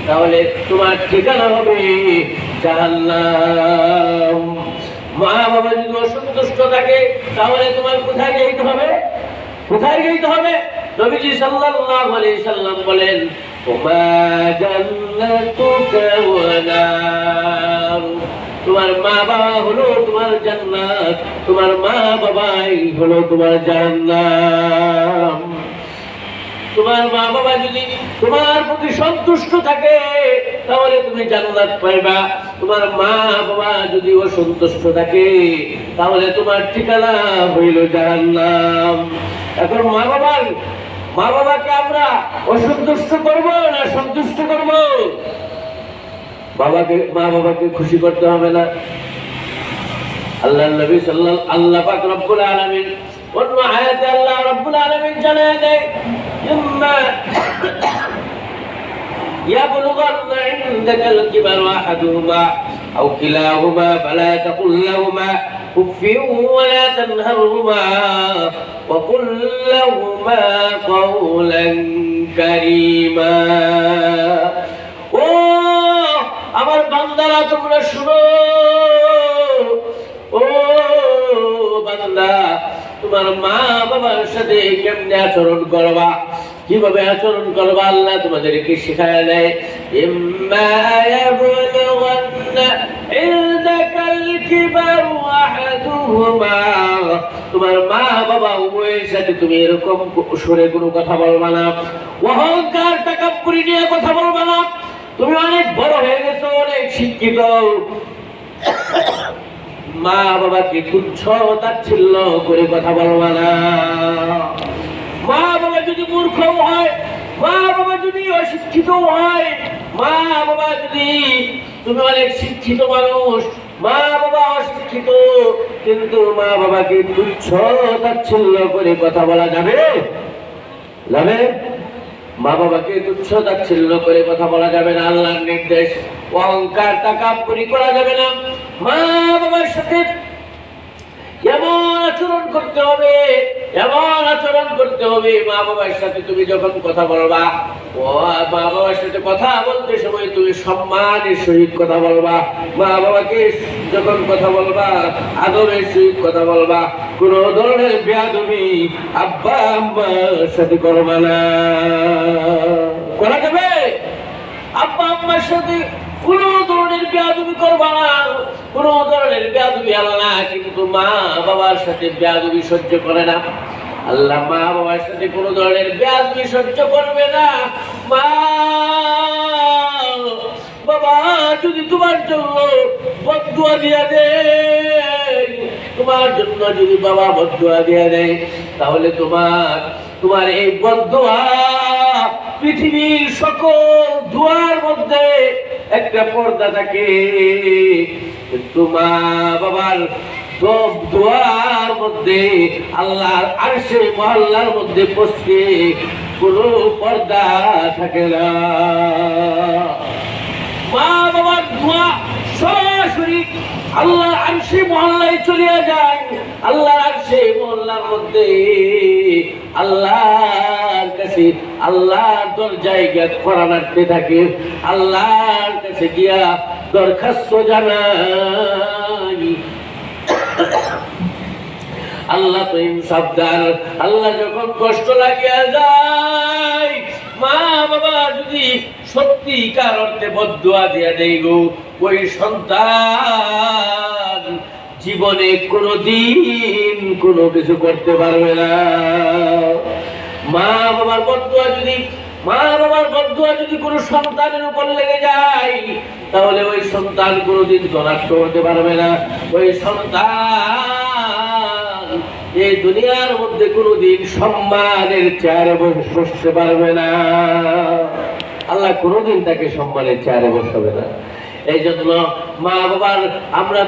তাহলে তোমার ঠিকানা হবে জাহান্নাম। মা বাবা যদি অসন্তুষ্ট থাকে তাহলে তোমার কোথায় যেতে হবে? কোথায় যেতে হবে? নবীজি সাল্লাল্লাহু আলাইহি সাল্লাম বলেন ওমা জান্নাতুকা ওয়া নার, তোমার মা বাবা হলো তোমার জান্নাত, তোমার মা বাবাই হলো তোমার জান্নাত। তোমার মা বাবা যদি তোমার প্রতি সন্তুষ্ট থাকে তাহলে তুমি জান্নাত পাইবা। তোমার মা বাবা যদি অসন্তুষ্ট থাকে তাহলে তোমার ঠিকানা হইল জাহান্নাম। এখন মা বাবাকে আমরা অসন্তুষ্ট করব না সন্তুষ্ট করব? মা বাবাকে খুশি করতে হবে না? আল্লাহর নবী আল্লাহ পাক রব্বুল আলামিন অন্য আয়াতে আল্লাহ রব্বুল আলামিন জানায় দেয়, ইম্মা ইয়াবলুগান্না ইনদাকাল কিবার আহাদুহুমা আও কিলাহুমা ফালা তাকুল লাহুমা উফফিন ওয়া লা তানহারহুমা ওয়া কুল লাহুমা কাওলান কারীমা। ও আমার বান্দারা, তোমরা শুনো। ও বান্দা, তোমার মা বাবার সাথে কেমনে আচরণ করবা, কিভাবে আচরণ করবা আল্লাহ তোমাদেরকে শিখায় দেয়। ইম্মা ইয়াবলুগান্না ইনদাকাল কিবারু আহাদুহুমা, তোমার মা বাবা উভয়ের সাথে তুমি এরকম সুরে কোনো কথা বলবা না, অহংকার তাকাব্বুরি নিয়ে কথা বলবা না। তুমি অনেক বড় হয়ে গেছো, অনেক শিক্ষিত, মা বাবাকে তুচ্ছ তাচ্ছিল্য করে কথা বলবা না। মা বাবা যদি মূর্খ হয়, মা বাবা যদি অশিক্ষিত হয়, মা বাবা যদি, তুমি অনেক শিক্ষিত মানুষ, মা বাবা অশিক্ষিত, কিন্তু মা বাবাকে তুচ্ছ তাচ্ছিল্য করে কথা বলা যাবে? যাবে? মা বাবাকে তুচ্ছ তাচ্ছিল্য করে কথা বলা যাবে না, আল্লাহর নির্দেশ। অহংকার তাকাব্বুরি করা যাবে না। মা বাবার সাথে এমন আচরণ করতে হবে, এমন আচরণ করতে হবে। মা বাবার সাথে তুমি যখন কথা বলবা, ও মা বাবার সাথে কথা বলতে সময় তুমি সম্মানের সহিত কথা বলবা। মা বাবাকে যখন কথা বলবা আদরের সহিত কথা বলবা। কোন ধরনের বেয়াদবি আব্বা আম্মার সাথে করবা না। করা যাবে? আব্বা আম্মার সাথে কোন ধরনের বেয়াদবি করবা না, কোন ধরনের বেয়াদবি আল্লাহ কিন্তু মা বাবার সাথে বেয়াদবি সহ্য করে না। আল্লাহ মা বাবার সাথে কোন ধরনের বেয়াদবি সহ্য করবে না। মা বাবা যদি তোমার জন্য বদদুয়া দিয়া দেয়, তোমার জন্য যদি বাবা বদদুয়া দিয়া দেয়, তাহলে তোমার এই বদদুয়া পৃথিবীর সকল দুয়ার মধ্যে একটা পর্দা থাকে, কিন্তু মা বাবার সব দুয়ার মধ্যে আল্লাহর আরশে মহল্লার মধ্যে পৌঁছে কোনো পর্দা থাকে না। মা বাবার দোয়া সরাসরি আল্লাহর আরশে মহল্লায় চলে যায়। আল্লাহর আরশে মহল্লার মধ্যে আল্লাহর কাছে, আল্লাহর দরজায় গিয়ে কোরআন পড়তে থাকে, আল্লাহর কাছে গিয়া দরখাস্ত জানাই। আল্লাহ তো ইনসাফদার। আল্লাহ যখন কষ্ট লাগিয়া যায়, মা বাবা যদি সত্যিকার অর্থে বদদুয়া দিয়া দেয় গো, ওই সন্তান জীবনে কোনোদিন কোনো কিছু করতে পারবে না। মা বাবার বদদুয়া যদি কোনো সন্তানের উপর লেগে যায়, তাহলে ওই সন্তান কোনোদিন ধনাঢ্য হতে পারবে না। ওই সন্তান এই দুনিয়ার মধ্যে কোনোদিন সম্মানের চেয়ারে বসতে পারবে না। আল্লাহ কোনোদিন তাকে সম্মানের চেয়ারে বসাবে না। এই জন্য মা বাবার আমরা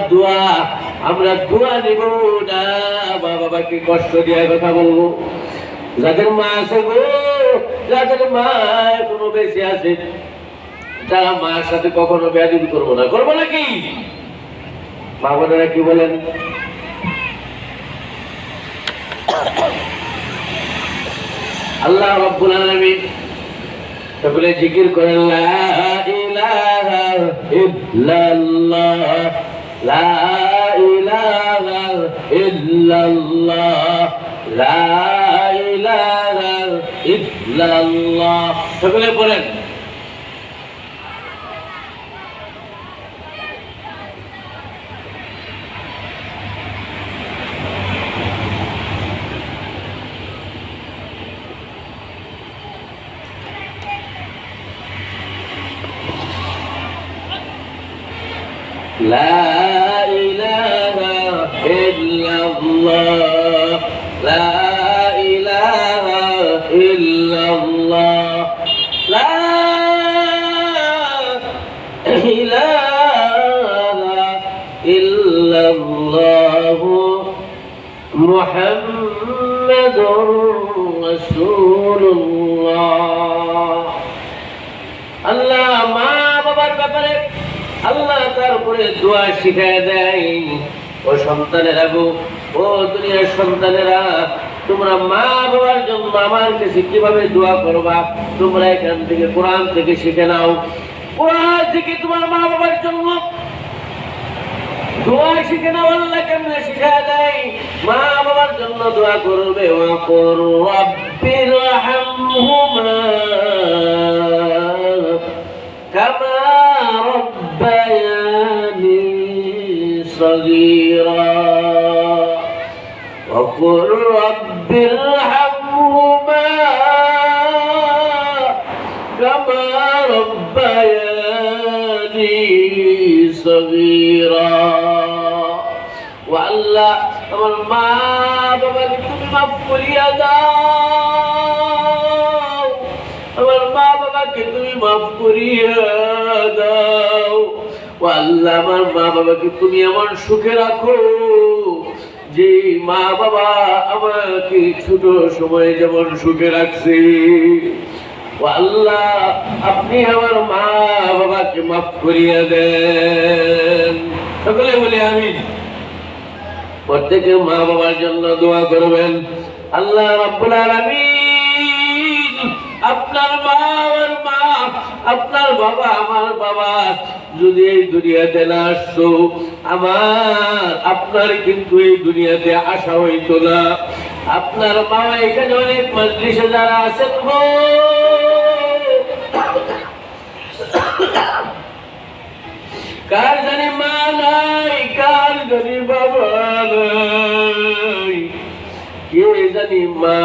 দোয়া নেব না, মা বাবাকে কষ্ট দিয়ে কথা বলবো। যাদের মা আছে গো, যাদের মা এখনো বেঁচে আছে, তারা মার সাথে কখনো বেয়াদবি করবো না। করবো নাকি? মা বোনেরা কি বলেন? আল্লাহ রাব্বুল আলামিন সকলে জিকির করেন, লা ইলাহা ইল্লাল্লাহ, লা ইলাহা ইল্লাল্লাহ, লা ইলাহা ইল্লাল্লাহ। সকলে বলেন। লা ইলাহা ইল্লাল্লাহ, লা ইলাহা ইল্লাল্লাহ, লা ইলাহা ইল্লাল্লাহ মুহাম্মাদুর রাসূলুল্লাহ। আল্লাহ মা বাবার ব্যাপারে আল্লাহ তার উপরে দোয়া শিখায় দেয়। ও সন্তানেরা গো, ও দুনিয়ার সন্তানেরা, তোমরা মা বাবার জন্য আমার কাছে কিভাবে দোয়া করবা তোমরা এখান থেকে কোরআন থেকে শিখে নাও। কোরআন থেকে তোমার মা বাবার জন্য দোয়া শিখে নাও। আল্লাহ কেমনে শিখায় দেয় মা বাবার জন্য দোয়া করবে। ওয়াকুর রাব্বিরহামহুমা কামা রাব্বায়ানি সগীরা, وقل رب ارحمهما كما ربياني صغيرا। والله আমার মা বাবাকে তুমি মাফ করিয়া দাও, আমার মা বাবাকে তুমি মাফ করিয়া দাও। আল্লাহ আমার মা বাবাকে তুমি এমন সুখে রাখো যে মা বাবা আমাকে ছোট সময়ে যেমন সুখে রাখছে। আল্লাহ আপনি আমার মা বাবাকে মাফ করিয়া দেন। সকলে বলে আমিন। প্রত্যেকে মা বাবার জন্য দোয়া করবেন। আল্লাহ রাব্বুল আলামিন আপনার মা আমার মা, আপনার বাবা আমার বাবা যদি এই দুনিয়াতে না আসতো আপনার কিন্তু এই দুনিয়াতে আসা হইতো না। আপনার মা এখানে অনেক মজলিসে যারা আছেন গো, কার জানি মা নাই, কার জানি বাবা নাই, কে জানি মা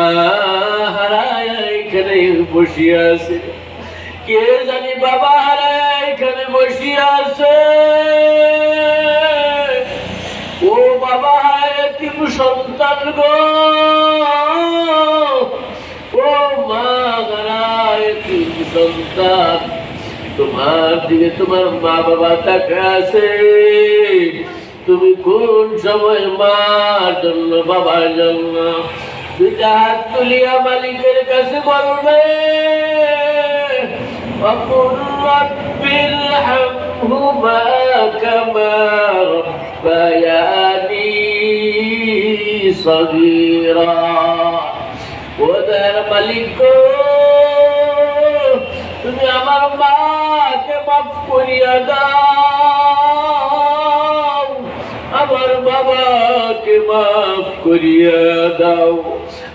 হারায় এখানে বসিয়া আছে, কে জানি বাবা হারায় এখানে বসিয়া আছে। ও বাবা হারায় এতিম সন্তান গো, ও মা হারায় এতিম সন্তান, তোমার দিকে তোমার মা বাবা তাকে আছে। তুমি কোন সময় মার জন্য বাবার জন্য দুইটা হাত তুলিয়া মালিকের কাছে বলবে وقل رب ارحمهما كما ربياني صغيرا। ওদের মালিক তুমি আমার মাকে মাফ করিয়া দাও, আমার বাবাকে মাফ করিয়া দাও,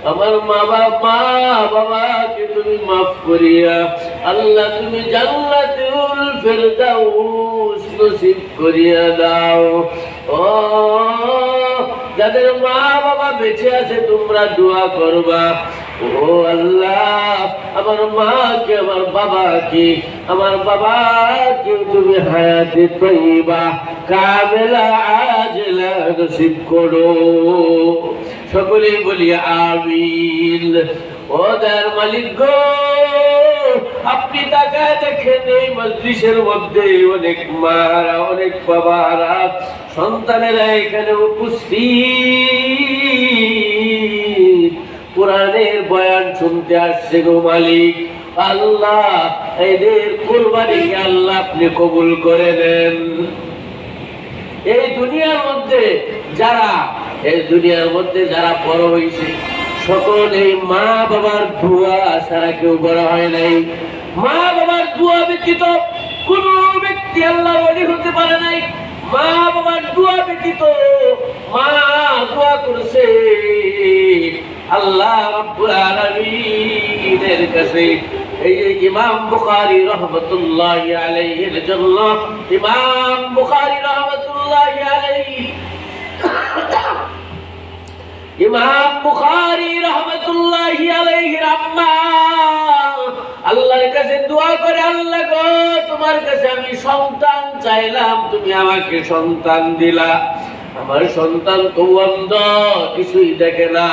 আমার মা বাবাকে তুমি মাফ করিয়া আল্লাহ তুমি জান্নাতুল ফেরদাউস নসিব করিয়া দাও। ও যাদের মা বাবা বেঁচে আছে তোমরা দোয়া করবা, ও আল্লাহ আমার মাকে আমার বাবাকে তুমি হায়াতে তৈবা কামেলা আজলা নসিব করো। সকলেই বলি আমিন। ও দয়ার মালিক গো, আপনি তাকায় দেখেন এই মজলিসের মধ্যে অনেক মারা অনেক বাবারা সন্তানেরা এখানে উপস্থিত কোরআনের বয়ান শুনতে আসছে গো মালিক। আল্লাহ এদের কুরবানিকে আল্লাহ আপনি কবুল করে নেন। এই দুনিয়ার মধ্যে যারা বড় হয়েছে সকল এই মা বাবার দোয়া ছাড়া কেউ বড় হয় নাই। মা বাবার দোয়া ব্যতীত কোন ব্যক্তি আল্লাহর ওলি হতে পারে নাই। মা বাবার দোয়া ব্যতীত মা দোয়া করছে আল্লাহ রাব্বুল আলামিনের কাছে। এই যে ইমাম বুখারী রাহমাতুল্লাহি আলাইহির জন্য, ইমাম বুখারী রাহমাতুল্লাহি আলাইহি, ইমাম বুখারী রাহমাতুল্লাহি আলাইহির আম্মা আল্লাহর কাছে দোয়া করে, আল্লাহ গো তোমার কাছে আমি সন্তান চাইলাম, তুমি আমাকে সন্তান দিলা। আমার সন্তান তো অন্ধ, কিছুই দেখে না।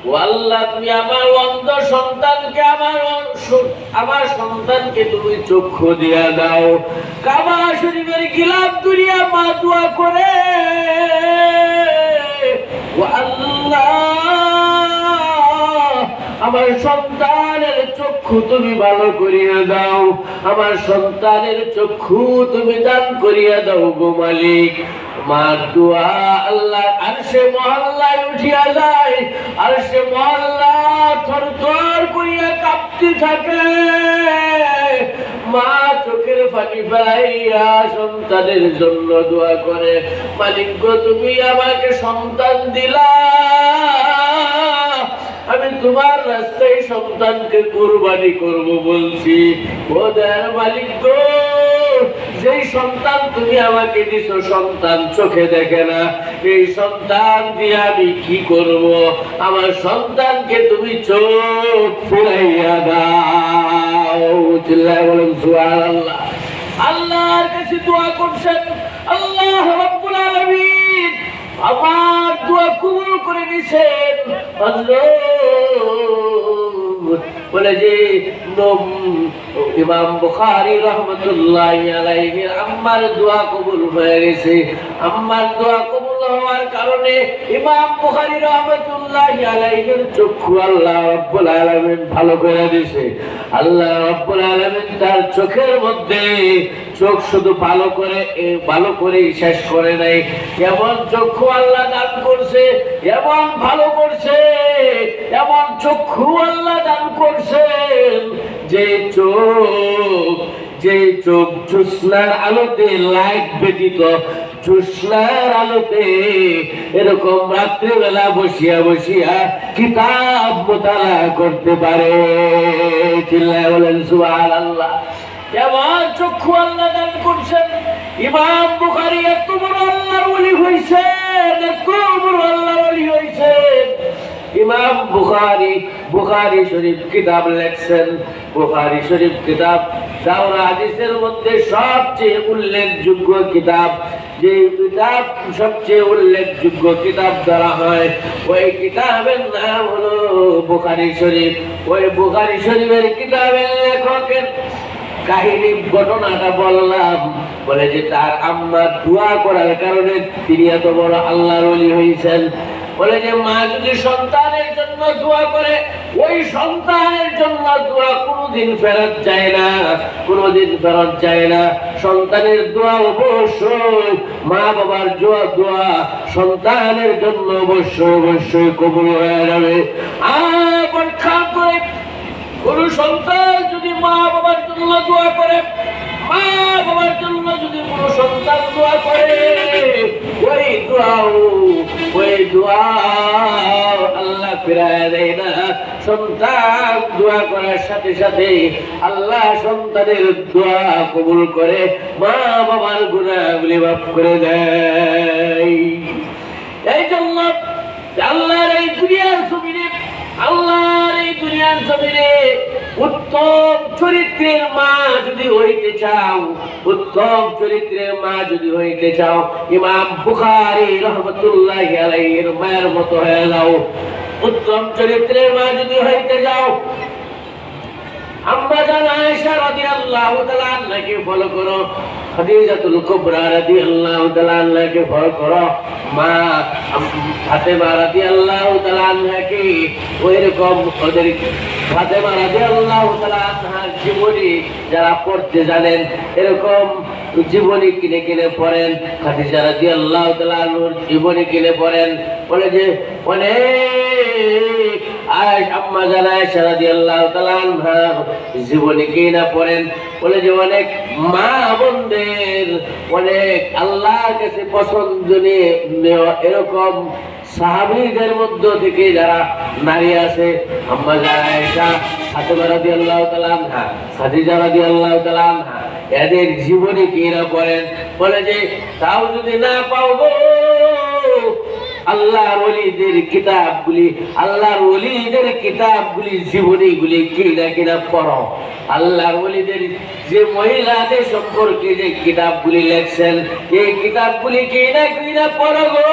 ও আল্লাহ, তুমি আমার অন্ধ সন্তানকে আমার সন্তানকে তুমি চক্ষু দিয়া দাও। কাবা শরীফের গিলাফ দুনিয়া মা দোয়া করে, ও আল্লাহ আমার সন্তানের চক্ষু তুমি ভালো করিয়া দাও, আমার সন্তানের চক্ষু তুমি দান করিয়া দাও গো মালিক। মার দোয়া আল্লাহ আরশে মহল্লায় উঠিয়া যায়, আরশে মহল্লা থরথর করিয়া কাঁপতে থাকে। মা চোখের পানি ফেলাইয়া সন্তানের জন্য দোয়া করে, মালিক গো তুমি আমাকে সন্তান দিলা, আমি তোমার রাস্তায় সন্তানকে কুরবানি করব বলছি। ও দয়ার মালিক গো, যেই সন্তান তুমি আমাকে দিছো, সন্তান চোখে দেখে না, এই সন্তান দিয়ে আমি কি করব? আমার সন্তানকে তুমি চোখ ফিরাইয়া দাও। চিল্লায় বলেন সুবহানাল্লাহ। আল্লাহর কাছে দোয়া করছেন, আল্লাহ রাব্বুল আলামিন আমার দোয়া কবুল করে নিছেন। বলে যে ইমাম বুখারী রাহমাতুল্লাহি আলাইহি আম্মার দোয়া কবুল হয়ে গেছে। আম্মার দোয়া কবুল হওয়ার কারণে ইমাম বুখারী রাহমাতুল্লাহি আলাইহির চক্ষু আল্লাহ রাব্বুল আলামিন ভালো করে দিয়েছে। আল্লাহ রাব্বুল আলামিন তার চোখের মধ্যে চোখ শুধু ভালো করে শেষ করে নাই, এমন চক্ষু আল্লাহ দান করছে, এমন ভালো করছে, এমন চক্ষু আল্লাহ দান করছেন যে চোখ জ্যোৎস্নার আলোতে লাইট ব্যতীত জ্যোৎস্নার আলোতে এরকম রাত্রিবেলা বসিয়া বসিয়া কিতাব মোতালা করতে পারে। চিল্লায় বলেন সুবহানাল্লাহ। এমন চক্ষু আল্লাহ দান করছেন। ইমাম বুখারী এত বড় আল্লাহর ওলি হইছেন, এত বড় আল্লাহর ওলি হইছেন। ইমাম বুখারী শরীফ কিতাব লেখছেন। বুখারী শরীফ কিতাব দাওরা হাদিসের মধ্যে সবচেয়ে উল্লেখযোগ্য কিতাব। যে কিতাব সবচেয়ে উল্লেখযোগ্য কিতাব ধরা হয়, ওই কিতাবের নাম হলো বুখারী শরীফ। ওই বুখারী শরীফের কিতাবের লেখকের কাহিনী ঘটনাটা বললাম, বলে যে তার আম্মা দোয়া করার কারণে তিনি এত বড় আল্লাহর ওলি হয়েছেন। বলে যে মা যদি সন্তানের জন্য দোয়া করে, ওই সন্তানের জন্য দোয়া কোনোদিন ফেরত যায় না, কোনোদিন ফেরত যায় না। সন্তানের দোয়া অবশ্যই, মা বাবার দোয়া সন্তানের জন্য অবশ্যই কবুল হয়ে যাবে। আর খেয়াল করে, কোন সন্তান যদি মা বাবার জন্য দোয়া করে, মা বাবার জন্য যদি কোন সন্তান দোয়া করে, ওই দোয়া আল্লাহ ফিরায় দেয় না। সন্তান দোয়া করার সাথে সাথে আল্লাহ সন্তানের দোয়া কবুল করে, মা বাবার গুনাহগুলি মাফ করে দেয়। এই জন্য আল্লাহর এই দুনিয়ার জমিনে উত্তম চরিত্রের মা যদি হইতে চাও, ইমাম বুখারী রাহমাতুল্লাহি আলাইহির মায়ের মতো হয়ে যাও। উত্তম চরিত্রের মা যদি হইতে যাও, আম্মা জান আয়েশা রাদিয়াল্লাহু তাআলা আনহাকে ফলো করো, খাদিজাতুল কুবরা রাদিয়াল্লাহু তাআলা আনহাকে ফলো করো, মা ফাতেমা রাদিয়াল্লাহু তাআলা আনহাকে ওইরকম ওদের ফাতেমা রাদিয়াল্লাহু তাআলা আনহার জীবনী যারা পড়তে জানেন, এরকম জীবনী কিনে কিনে পড়েন। খাদিজা রাদিয়াল্লাহু তাআলা আনহার জীবনী কিনে পড়েন। বলে যে অনেক আম্মা জান আয়েশা রাদিয়াল্লাহু তাআলা আনহার জীবনী কিনে পড়েন। বলে যে অনেক মা বোনদের অনেক আল্লাহর কাছে পছন্দনীয় এরকম সাহাবীদের মধ্য থেকে যারা নারী আছে, আম্মা জান আয়েশা, ফাতেমা রাদিয়াল্লাহু তাআলা আনহা, খাদিজা রাদিয়াল্লাহু তাআলা আনহা, এদের জীবনী কিনা পড়েন। বলে যে তাও যদি না পাও গো, আল্লাহর ওলিদের কিতাবগুলি, আল্লাহর ওলিদের কিতাবগুলি, জীবনীগুলি কিনা কিনা পড়ো। আল্লাহর ওলিদের যে মহিলাদের সম্পর্কে যে কিতাবগুলি লেখছেন, এই কিতাবগুলি কিনা কিনা পড়ো গো।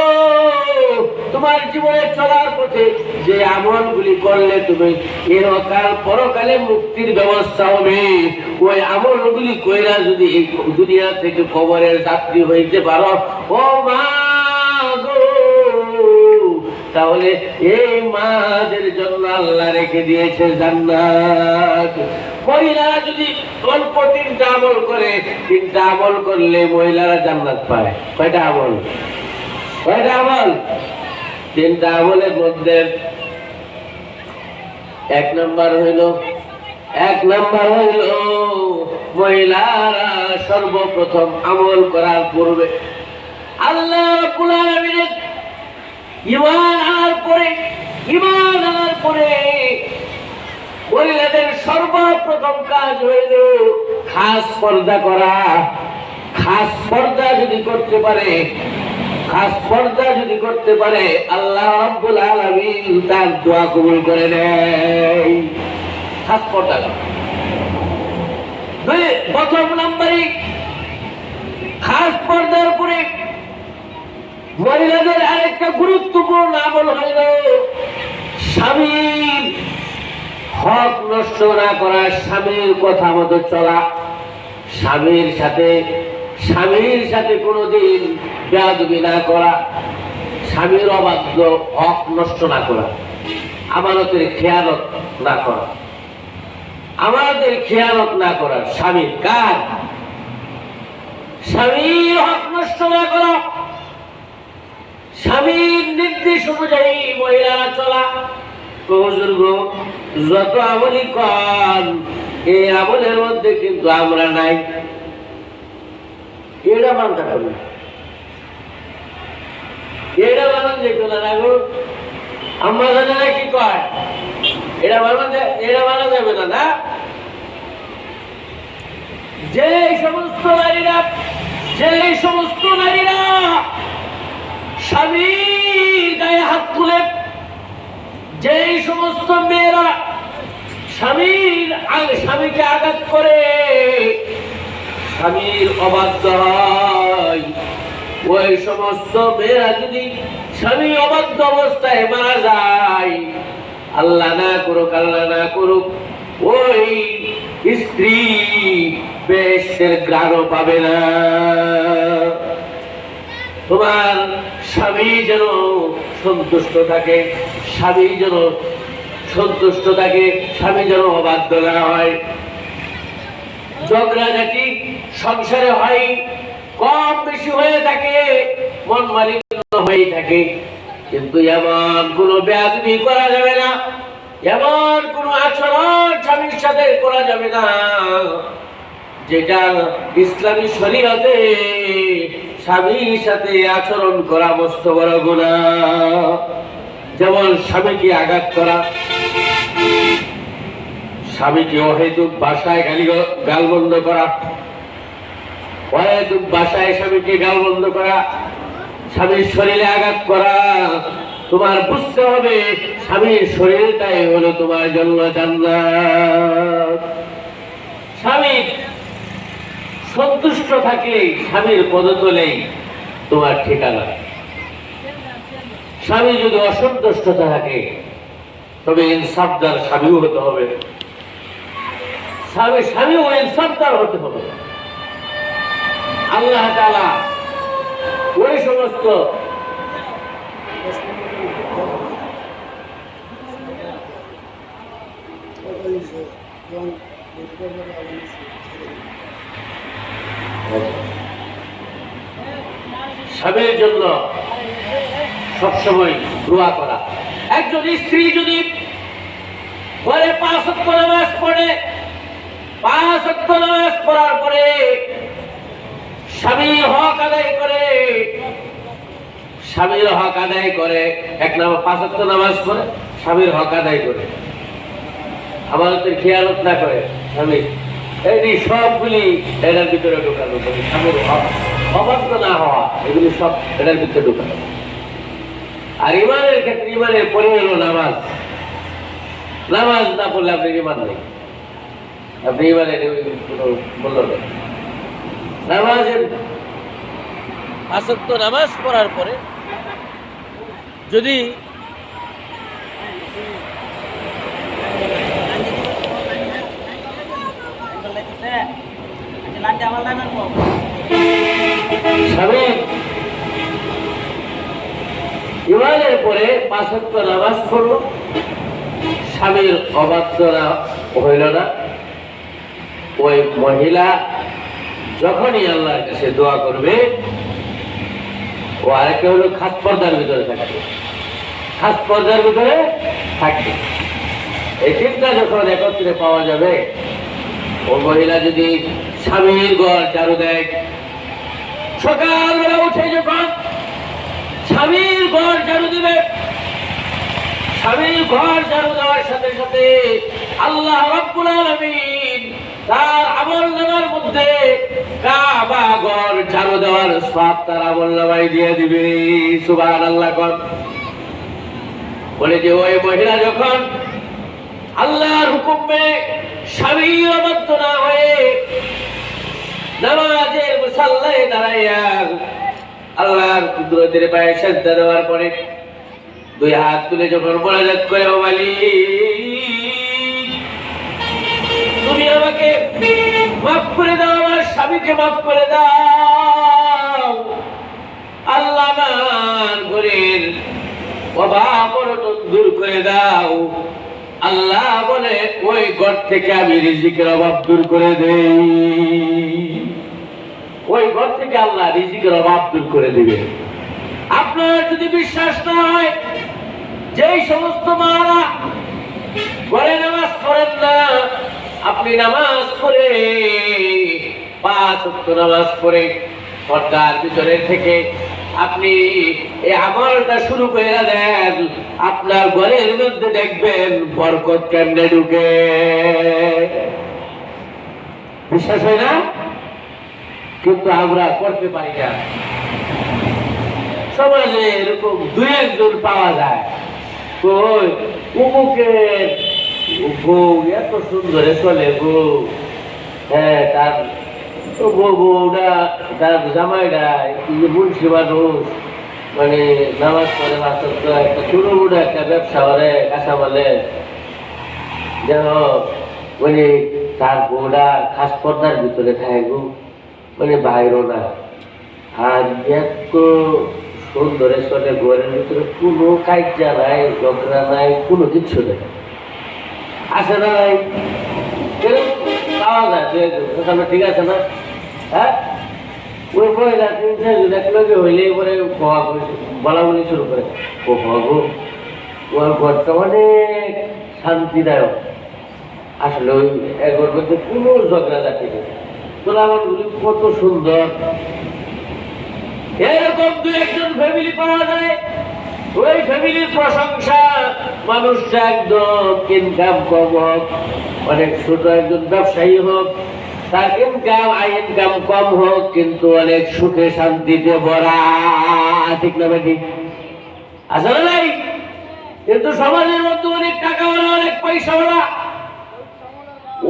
তোমার জীবনে চলার পথে যে আমলগুলি করলে তুমি এরকাল পরকালে মুক্তির ব্যবস্থা হবে, ওই আমলগুলি কইরা যদি এই দুনিয়া থেকে কবরের যাত্রী হইতে পারো ও মা গো, তাহলে এই মাদের জন্য আল্লাহ রেখে দিয়েছে জান্নাত। মহিলারা যদি অল্প 3টা আমল করে, 3টা আমল করলে মহিলারা জান্নাত পায়। কয়টা আমল? কয়টা আমল? 3টা আমলের মধ্যে 1 নাম্বার হইল মহিলারা সর্বপ্রথম আমল করার পূর্বে আল্লাহ রাব্বুল আলামিনের ঈমান আনার পরে মহিলাদের সর্বপ্রথম কাজ হইল খাস পর্দা করা। খাস পর্দা যদি করতে পারে আল্লাহ রাব্বুল আলামিন তার দোয়া কবুল করে নেয়। খাস পর্দা প্রথম নম্বরে খাস পর্দার উপরে মহিলাদের আরেকটা গুরুত্বপূর্ণ আমল হইল স্বামীর হক নষ্ট না করা, স্বামীর কথা মতো চলা, স্বামীর সাথে কোনোদিন বেয়াদবি না করা, স্বামীর অবাধ্য হক নষ্ট না করা, আমানতের খেয়ানত না করা, স্বামীর কাজ, স্বামীর হক নষ্ট না করা, স্বামীর নির্দেশ অনুযায়ী মহিলারা চলা। বুজুর্গ যত আমলি কর, এই আমলের মধ্যে কিন্তু আমরা নাই। এটা মানতে হবে, এটা মানন যেত না গো। আমরা জানি না কি কয়, এটা মানা যাবে না। না, যে সমস্ত নারীরা স্বামীর গায়ে হাত তুলে, যে সমস্ত মেয়েরা স্বামীকে আঘাত করে, স্বামীর অবাধ্য হয়, ওই সমস্ত মেয়েরা যদি স্বামী অবাধ্য অবস্থায় মারা যায়, আল্লাহ না করুক ওই স্ত্রী বেহেশতের ঘ্রাণও পাবে না। তোমার স্বামী যেন সন্তুষ্ট থাকে, স্বামী যেন অবাধ্য না হয়। ঝগড়াঝাটি সংসারে হয়, কম বেশি হয়ে থাকে, মন মালিন্য হয়ে থাকে, কিন্তু এমন কোনো বেয়াদবি করা যাবে না, এমন কোনো আচরণ স্বামীর সাথে করা যাবে না যেটা ইসলামী শরীয়তে স্বামীর সাথে আচরণ করা মস্ত বড় গুনাহ। যেমন স্বামীকে আঘাত করা, স্বামীকে অহেতুক ভাষায় গালমন্দ করা, অহেতুক ভাষায় স্বামীকে গালমন্দ করা, স্বামীর শরীরে আঘাত করা। তোমার বুঝতে হবে স্বামীর শরীরটাই হলো তোমার জন্য জান্নাত। স্বামী সন্তুষ্ট থাকলে, স্বামীর পদতলেই তোমার ঠিকানা। স্বামী যদি অসন্তুষ্ট থাকে তবে ইনসাফদার স্বামীও হতে হবে, স্বামীও ইনসাফদার হতে হবে। আল্লাহ তাআলা ওই সমস্ত স্বামীর জন্য সবসময় দোয়া করা। একজন স্ত্রী যদি ঘরে 5 ওয়াক্ত নামাজ পড়ে, 5 ওয়াক্ত নামাজ পড়ার পরে স্বামীর হক আদায় করে, এক নাম্বার 5 ওয়াক্ত নামাজ পড়ে, স্বামীর হক আদায় করে, আমাদের খেয়ালত না করে, স্বামী এই সবগুলি এটার ভিতরে ঢোকানো, স্বামীর হক অবাধ্য না হওয়া, এগুলি সব এটার ভিতরে ঢোকানো। আর ইমানের ক্ষেত্রে ইমানের পরে হলো নামাজ। নামাজ না পড়লে আপনি ইমান নেই, আপনি ইমানের কোনো মূল্য নেই। নামাজের আসক্ত নামাজ পড়ার পরে যদি ইমানের পরে 5 ওয়াক্ত নামাজ পড়ল, স্বামীর অবাধ্য হইল না, ওই মহিলা যখনই আল্লাহর কাছে দোয়া করবে, ও আরেকটা হলো খাস পর্দার ভিতরে থাকবে, খাস পর্দার ভিতরে থাকবে। এই তিনটা যখন একত্রে পাওয়া যাবে, ও মহিলা যদি স্বামীর ঘর ঝাড়ু দেয়, সকালবেলা উঠে যখন স্বামীর ঘর ঝাড়ু দিবে, স্বামীর ঘর ঝাড়ু দেওয়ার সাথে সাথে আল্লাহ রাব্বুল আলামিন তার আমলনামার মধ্যে কাবা ঘর ঝাড়ু দেওয়ার সওয়াব তার আমলনামায় দিয়ে দিবে। সুবহানাল্লাহ। বলে যে ওই মহিলা যখন আল্লাহর হুকুমে স্বামীর অবাধ্য না হয়ে নামাজের মুসাল্লায় দাঁড়াইয়া আল্লাহর কুদরতের পায়ে সিজদা দেওয়ার পরে 2 হাত তুলে যখন মোনাজাত করে, ও মালিক তুমি আমাকে মাফ করে দাও, আমার স্বামীকে মাফ করে দাও, আল্লাহ আমার ঘরের অভাব অনটন দূর করে দাও। আল্লাহ বলে ওই ঘর থেকে আমি রিজিকের অভাব দূর করে দেই, ওই ঘর থেকে আল্লাহ রিজিকের অভাব দূর করে দিবে। আপনার যদি বিশ্বাস না হয়, যেই সমস্ত মারা ঘরে নামাজ পড়েন না, আপনি নামাজ পড়ে 5 ওয়াক্ত নামাজ পড়ে পর্দার ভিতরে থেকে আপনি এই আমলটা শুরু করে দেন, আপনার ঘরের মধ্যে দেখবেন বরকত কেমনে ঢুকে। বিশ্বাস হয় না? কিন্তু আমরা করতে পারি না। সমাজে এরকম 2-1 জন পাওয়া যায়, কই উমুকের বউ এত সুন্দরে চলে গো, হ্যাঁ তার বউটা, তার জামাইটা মুন্সি মানুষ, মানে নামাজ পড়ে মাত্র একটা ছোটো বুড়ো একটা ব্যবসা করে কাঁচামালে, যেন মানে তার বউটা খাস পর্দার ভিতরে থাকে গো, মানে বাইরও না। আর এত সুন্দরে চলে ঘরের ভিতরে, কোনো কাজা নাই, ঝগড়া নাই, কোনো কিছু নেই, আসে না নাই পাওয়া যায়। ঠিক আছে না? হ্যাঁ, ওই মহিলা 3-4 জন একলগে হইলে পরে বলা বলি শুরু করে, ও ভাবো ওর ঘরটা অনেক শান্তিদায়ক। আসলে ওই একবার মধ্যে কোনো ঝগড়া জাতি নেই, তোরা আমার কত সুন্দর। এরকম 2-1 জন ফ্যামিলি পাওয়া যায়, ওই ফ্যামিলির প্রশংসা, মানুষটা একদম ইনকাম কম হোক, অনেক ছোট একজন ব্যবসায়ী হোক, তার ইনকাম কম হোক, কিন্তু অনেক সুখে শান্তিতে ভরা। ঠিক না বেটি? আসলে নাই, কিন্তু সমাজের মধ্যে অনেক টাকাওয়ালা, অনেক পয়সাওয়ালা,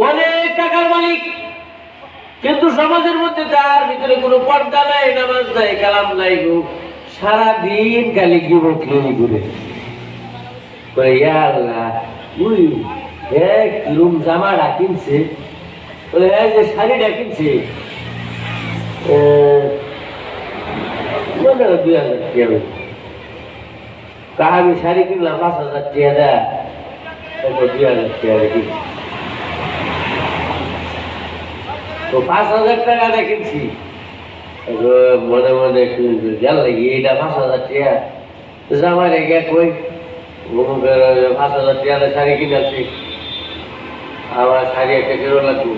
অনেক টাকার মালিক, কিন্তু সমাজের মধ্যে তার ভিতরে কোনো পর্দা নাই, নামাজ নাই, কালাম নাই গো, সারাদিন খালি কি বকলি করে। কিরম জামাটা কিনছে, বলে যে শাড়িটা কিনছে 2000 টাকা, আমি শাড়ি কিনলাম 5000 টাকা দেয়, 2000 টাকা কিনছি, তো 5000 টাকা দিয়ে কিনছি। মনে মনে জাল লাগি এটা 5000 টাকা, জামাই রেখে কই 5000 টাকা শাড়ি কিনেছি, আমার শাড়ি একটা কেরো লাগবো,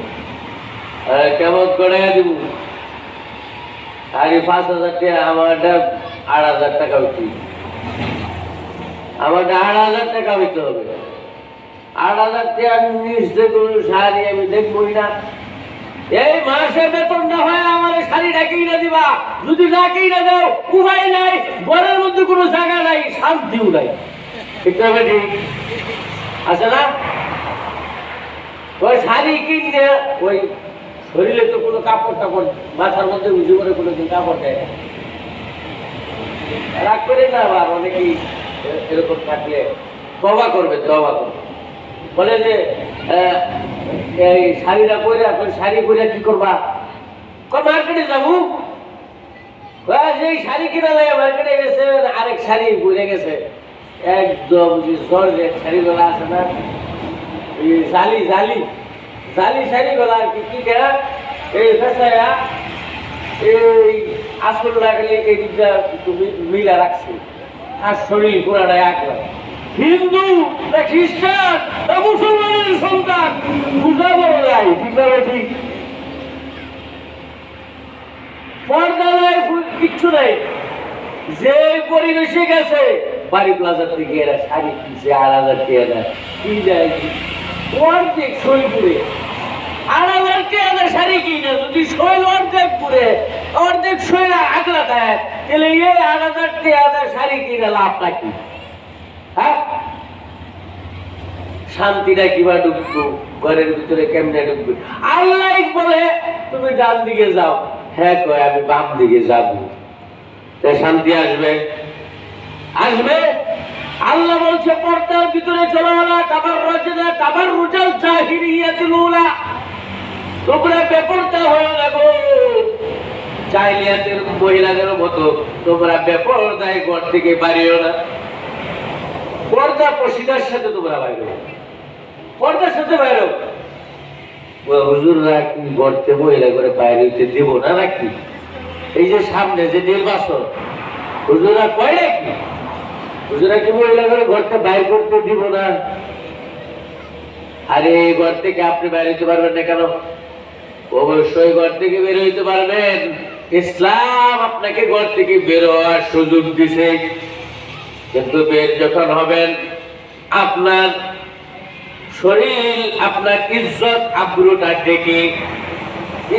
কেমন করে দিব শাড়ি 5000 টাকা, আমারটা 8000 টাকা হচ্ছে, আমারটা 8000 টাকা হইতে হবে। 8000 টাকা নিশ্চয় কোনো শাড়ি আমি দেখবই না, এই মাসে বেতন না হয় আমার শাড়িটা কিনে দিবা, যদি না কিনে দাও উপায় নাই, ঘরের মধ্যে কোনো জায়গা নাই, শান্তিও নাই। ঠিক না ঠিক আছে না? ওই শাড়ি কিনলে ওই শরীরে তো কোনো কাপড় টাপড়, মাথার মধ্যে উঁচু করে কোনো কাপড় দেয় না। রাগ করে না, আবার অনেকেই এরকম থাকলে তওবা করবে, তওবা করবে। বলে যে এই শাড়িটা পরে, এখন শাড়ি পরে কি করবা? মার্কেটে যাবো, এই শাড়ি কিনা যায়, মার্কেটে গেছে, আরেক শাড়ি পরে গেছে একদম জর্জেট শাড়িগুলা আছে না, জালি জালি জালি শাড়িগুলা আর কি কি কেনা এই বেচায়া এই আসল লাগলে এই দিকটা মিলা রাখছে, আর শরীর পুরাটা একলা। হিন্দু না খ্রিস্টান না মুসলমানের সন্তান বুঝাবো নাই, ঠিক না ঠিক? পর্দা নাই, কিচ্ছু নাই। যে পরিবেশে গেছে বাড়ি প্লাজার থেকে এরা শাড়ি কিনছে 8,000 টাকা, কি যায় অর্ধেক শৈলপুরে 8,000 টাকা শাড়ি কিনে যদি শৈল অর্ধেক পুরে, অর্ধেক শৈল আগলা দেয়, তাহলে এই 8,000 টাকা শাড়ি কিনে লাভটা কি? হ্যাঁ, শান্তিটা কিবা ঢুকবো ঘরের ভিতরে, কেমনে ঢুকবে? আল্লাহ বলে তুমি ডান দিকে যাও, হ্যাঁ কয় আমি বাম দিকে যাবো, শান্তি আসবে? আসবে? আল্লাহ বলছে পর্দার ভিতরে চলো না, কাবার রুজাল জাহিলিয়াতুল উলা, তোমরা বেপরদা হয়ে না গো, জাহিলিয়াতের মহিলাদের মতো তোমরা বেপরদায় ঘর থেকে বাড়িও না। পর্দা পশিদার সাথে তোমরা বাইরে, পর্দার সাথে বাইরে। হুজুররা কি গর্তে মহিলা করে বাইরে হইতে দিব না নাকি? এই যে সামনে যে নির্বাচন, হুজুরা কয় নাকি হুজুরা কি মহিলা করে ঘরটা বাইর করতে দিব না? আরে ঘর থেকে আপনি বাইরে হইতে পারবেন না কেন? অবশ্যই ঘর থেকে বের হইতে পারবেন। ইসলাম আপনাকে ঘর থেকে বের হওয়ার সুযোগ দিছে, কিন্তু বের যখন হবেন আপনার শরীর, আপনার ইজ্জত আবরুটা ডেকে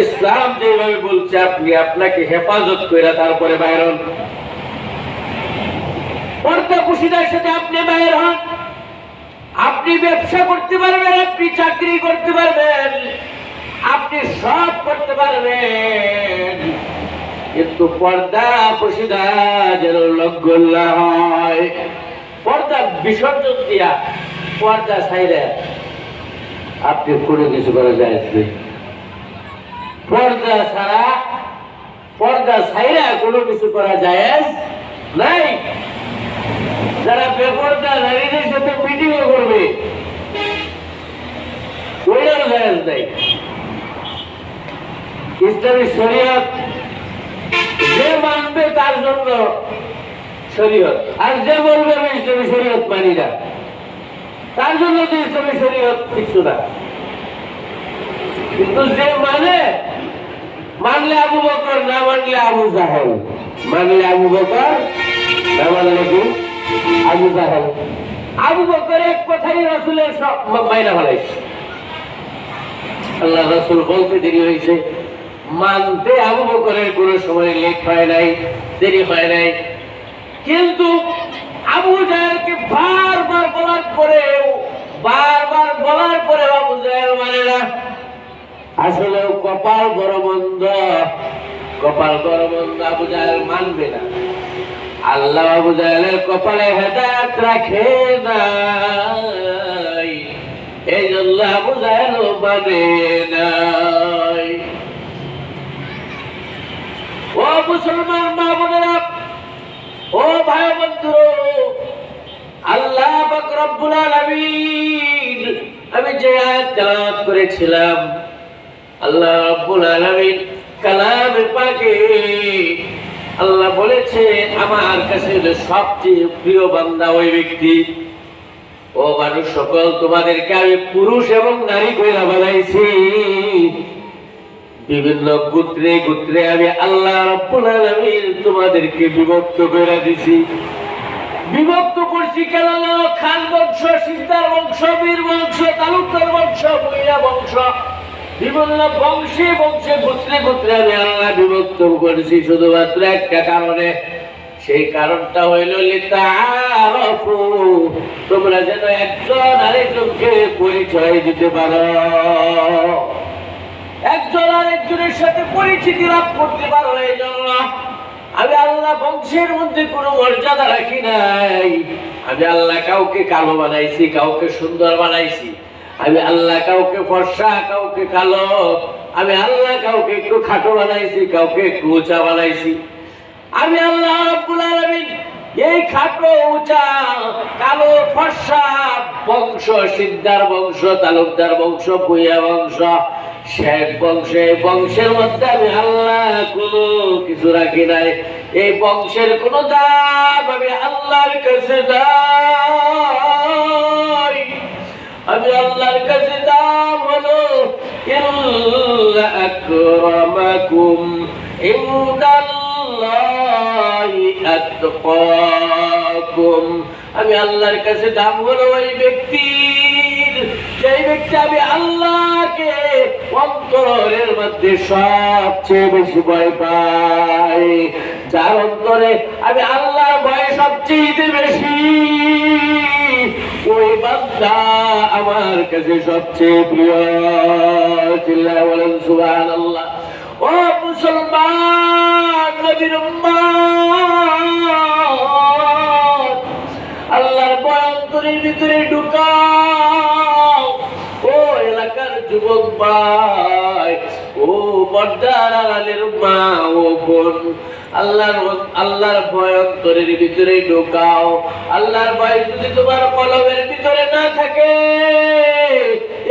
ইসলাম যেভাবে বলছে আপনি আপনাকে হেফাজত করে তারপরে বাইর হন। পর্দা পুশিদার সাথে আপনি বাইর হন, আপনি ব্যবসা করতে পারবেন, আপনি চাকরি করতে পারবেন, আপনি সব করতে পারবেন, কিন্তু পর্দা পুশিদা যেন লজ্জা না হয়। পর্দা বিসর্জন দিয়া, পর্দা ছাইরা আপনি কোনো কিছু করা যায় না। পর্দা ছাড়া, পর্দা ছাইরা কোনো কিছু করা যায় নাই। যারা বেপর্দা নারীদের সাথে মিটিং করবে ওইটাও জায়েজ নাই। ইসলামী শরীয়ত যে মানবে তার জন্য শরীয়ত, আর যে বলবে আমি ইসলামী শরীয়ত মানি না, তার জন্য তো ইসলামী শরীয়ত কিছু না। কিন্তু যে মানে, মানলে আবু বকর, না মানলে আবু জাহেল, মানলে আবু বকর, না মানলে কি আবু জাহেল। আবু বকর এক কথাই রাসূলের সব মাইনা ফেলাইছে। আল্লাহ রাসূল বলতে দেরি হয়েছে, মানতে আবু বকরের কোনো সময় লেট হয় নাই, দেরি হয় নাই। কিন্তু আবু জাহেলকে বারবার বলার পরেও, বারবার বলার পরে আবু জাহেল মানে না। আসলে কপাল বড় মন্দ, কপাল বড় মন্দ, আবু জাহেল মানবে না। আল্লাহ আবু জাহেলের কপালে হেদায়েত রাখে নাই, এই জন্য আবু জাহেল মানে নাই। ও মুসলমান মা বোনেরা, ও ভাই বন্ধু, আল্লাহ পাক রব্বুল আলামিন, আমি যে আয়াত তেলাওয়াত করেছিলাম, আল্লাহ রাব্বুল আলামিন কালামে পাকে আল্লাহ বলেছে আমার কাছে সবচেয়ে প্রিয় বান্দা ওই ব্যক্তি। ও মানুষ সকল, তোমাদেরকে আমি পুরুষ এবং নারী কইরা বানাইছি, বিভিন্ন গোত্রে গোত্রে আমি আল্লাহ রাব্বুল আলামিন তোমাদেরকে বিভক্ত করে দিছি। বিভক্ত করছি কেন? খান বংশ, সিকদার বংশ, বীর বংশ, তালুকদার বংশ, ভূঁইয়া বংশ, বিভিন্ন বংশে বংশে গোত্রে গোত্রে আমি আল্লাহ বিভক্ত করেছি শুধুমাত্র একটা কারণে। সেই কারণটা হইল লিতাআরাফু, তোমরা যেন একজন আরেকজনকে পরিচয় দিতে পারো, একজন আরেকজনের সাথে পরিচিতি লাভ করতে পারো। এই জন্য আমি আল্লাহ বংশের মধ্যে কোনো মর্যাদা রাখি নাই। আমি আল্লাহ কাউকে কালো বানাইছি, কাউকে সুন্দর বানাইছি। আমি আল্লাহ কাউকে ফর্সা, কাউকে কালো। আমি আল্লাহ কাউকে একটু খাটো বানাইছি, কাউকে একটু উঁচা বানাইছি। আমি আল্লাহ রাব্বুল আলামিন এই খাটো উঁচা কালো ফর্সা বংশ, সিদ্ধার বংশ, তালুকদার বংশ, ভূঁইয়া বংশ, শেখ বংশ, এই বংশের মধ্যে আমি আল্লাহ কোনো কিছু রাখি নাই। এই বংশের কোন দাম আমি আল্লাহর কাছে নাই। আমি আল্লাহর কাছে দাম হলো ইল্লা আকরামাকুম ইনদাল্লাহি আতকাকুম। আমি আল্লাহর কাছে দাম হলো ওই ব্যক্তির, সেই ব্যক্তি আমি আল্লাহকে অন্তরের মধ্যে সবচেয়ে বেশি ভয় পাই, যার অন্তরে আমি আল্লাহর ভয় সবচেয়ে বেশি, ওই বান্দা আমার কাছে সবচেয়ে প্রিয়। চিল্লায় বলেন সুবহানাল্লাহ। ও মুসলমান, নবীর উম্মত, আল্লাহর ভয় অন্তরের ভিতরে ঢুকাও। ও এলাকার যুবক ভাই, ও পর্দার আড়ালের মা ও বোন, আল্লাহর ভয় অন্তরের ভিতরে ঢুকাও। আল্লাহর ভয় যদি তোমার কলবের ভিতরে না থাকে,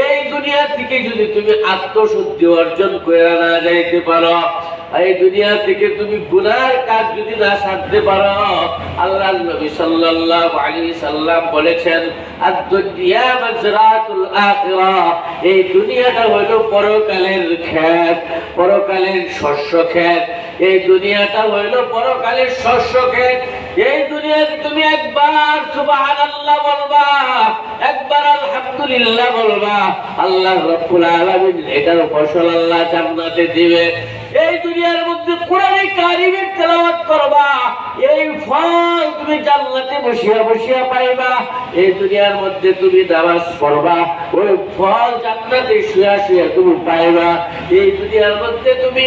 এই দুনিয়া থেকে যদি তুমি আত্মশুদ্ধি অর্জন করে না যাইতে পারো, এই দুনিয়া থেকে তুমি গুনার কাজ যদি না ছাড়তে পারো, আল্লাহর নবী সাল্লাল্লাহু আলাইহি সাল্লাম বলেছেন, আদ-দুনিয়া মাজরাতুল আখিরাহ, এই দুনিয়াটা হলো পরকালের ক্ষেত, পরকালের শস্য ক্ষেত। এই দুনিয়াটা হইল পরকালের শস্য ক্ষেত। এই দুনিয়াতে তুমি একবার সুবহানাল্লাহ বলবা, একবার আলহামদুলিল্লাহ বলবা, আল্লাহ রাব্বুল আলামিন এটার ফসল আল্লাহ জান্নাতে দিবে। এই দুনিয়ার মধ্যে কোরআনে কারিমের তেলাওয়াত করবা, এই ফল তুমি জান্নাতে বসিয়া বসিয়া পাইবা। এই দুনিয়ার মধ্যে তুমি নামাজ পড়বা, ওই ফল জান্নাতে শুয়া শুয়া তুমি পাইবা। এই দুনিয়ার মধ্যে তুমি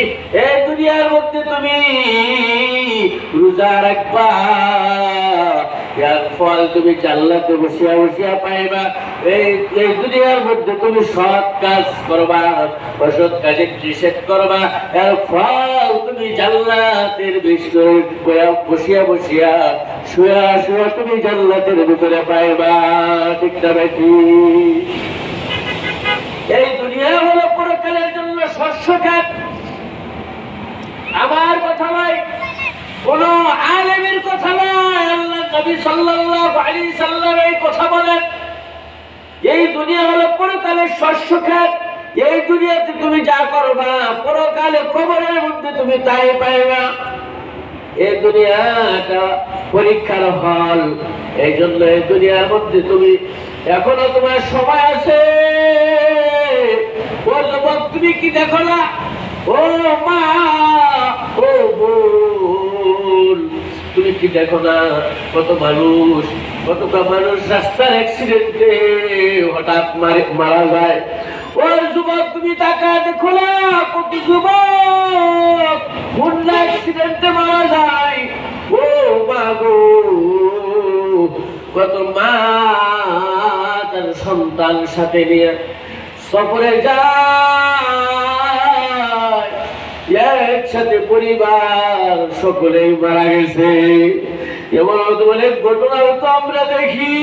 রোজা রাখবা, এর ফল তুমি জান্নাতে বসিয়া বসিয়া পাইবা। এই দুনিয়ার মধ্যে তুমি সৎ কাজ করবা, অসৎ কাজে নিষেধ করবা, এর ফল তুমি জান্নাতের ভিতরে বসিয়া বসিয়া শুয়া শুয়া তুমি জান্নাতের ভিতরে পাইবা। ঠিক না বেটি? এই দুনিয়া হলো পরকালের জন্য শস্য ক্ষেত। আমার কথা নয়, কোন আলেমের কথা নয়, আল্লাহ নবী সাল্লাল্লাহু আলাইহি সাল্লাম এই কথা বলেন। এই দুনিয়া হলো পরকালের শস্য ক্ষেত। এই দুনিয়াতে তুমি যা করবা, পরকালে কবরের মধ্যে তুমি তাই পাইবা। এই দুনিয়াটা পরীক্ষার হল। এই জন্য এই দুনিয়ার মধ্যে তুমি এখনো তোমার সময় আছে। ও যুবক, তুমি কি দেখো না? ও মা, ও বোন, তুমি কি দেখো না কত মানুষ রাস্তার অ্যাক্সিডেন্টে হঠাৎ মারা যায়? ও যুবক, তুমি টাকা দেখো না কত যুবক হুন্ডা অ্যাক্সিডেন্টে মারা যায়? ও মা গো, কত মা তার সন্তান সাথে নিয়ে সফরে যায়, একসাথে পরিবার সকলেই মারা গেছে। এমন অনেক ঘটনাও তো আমরা দেখি।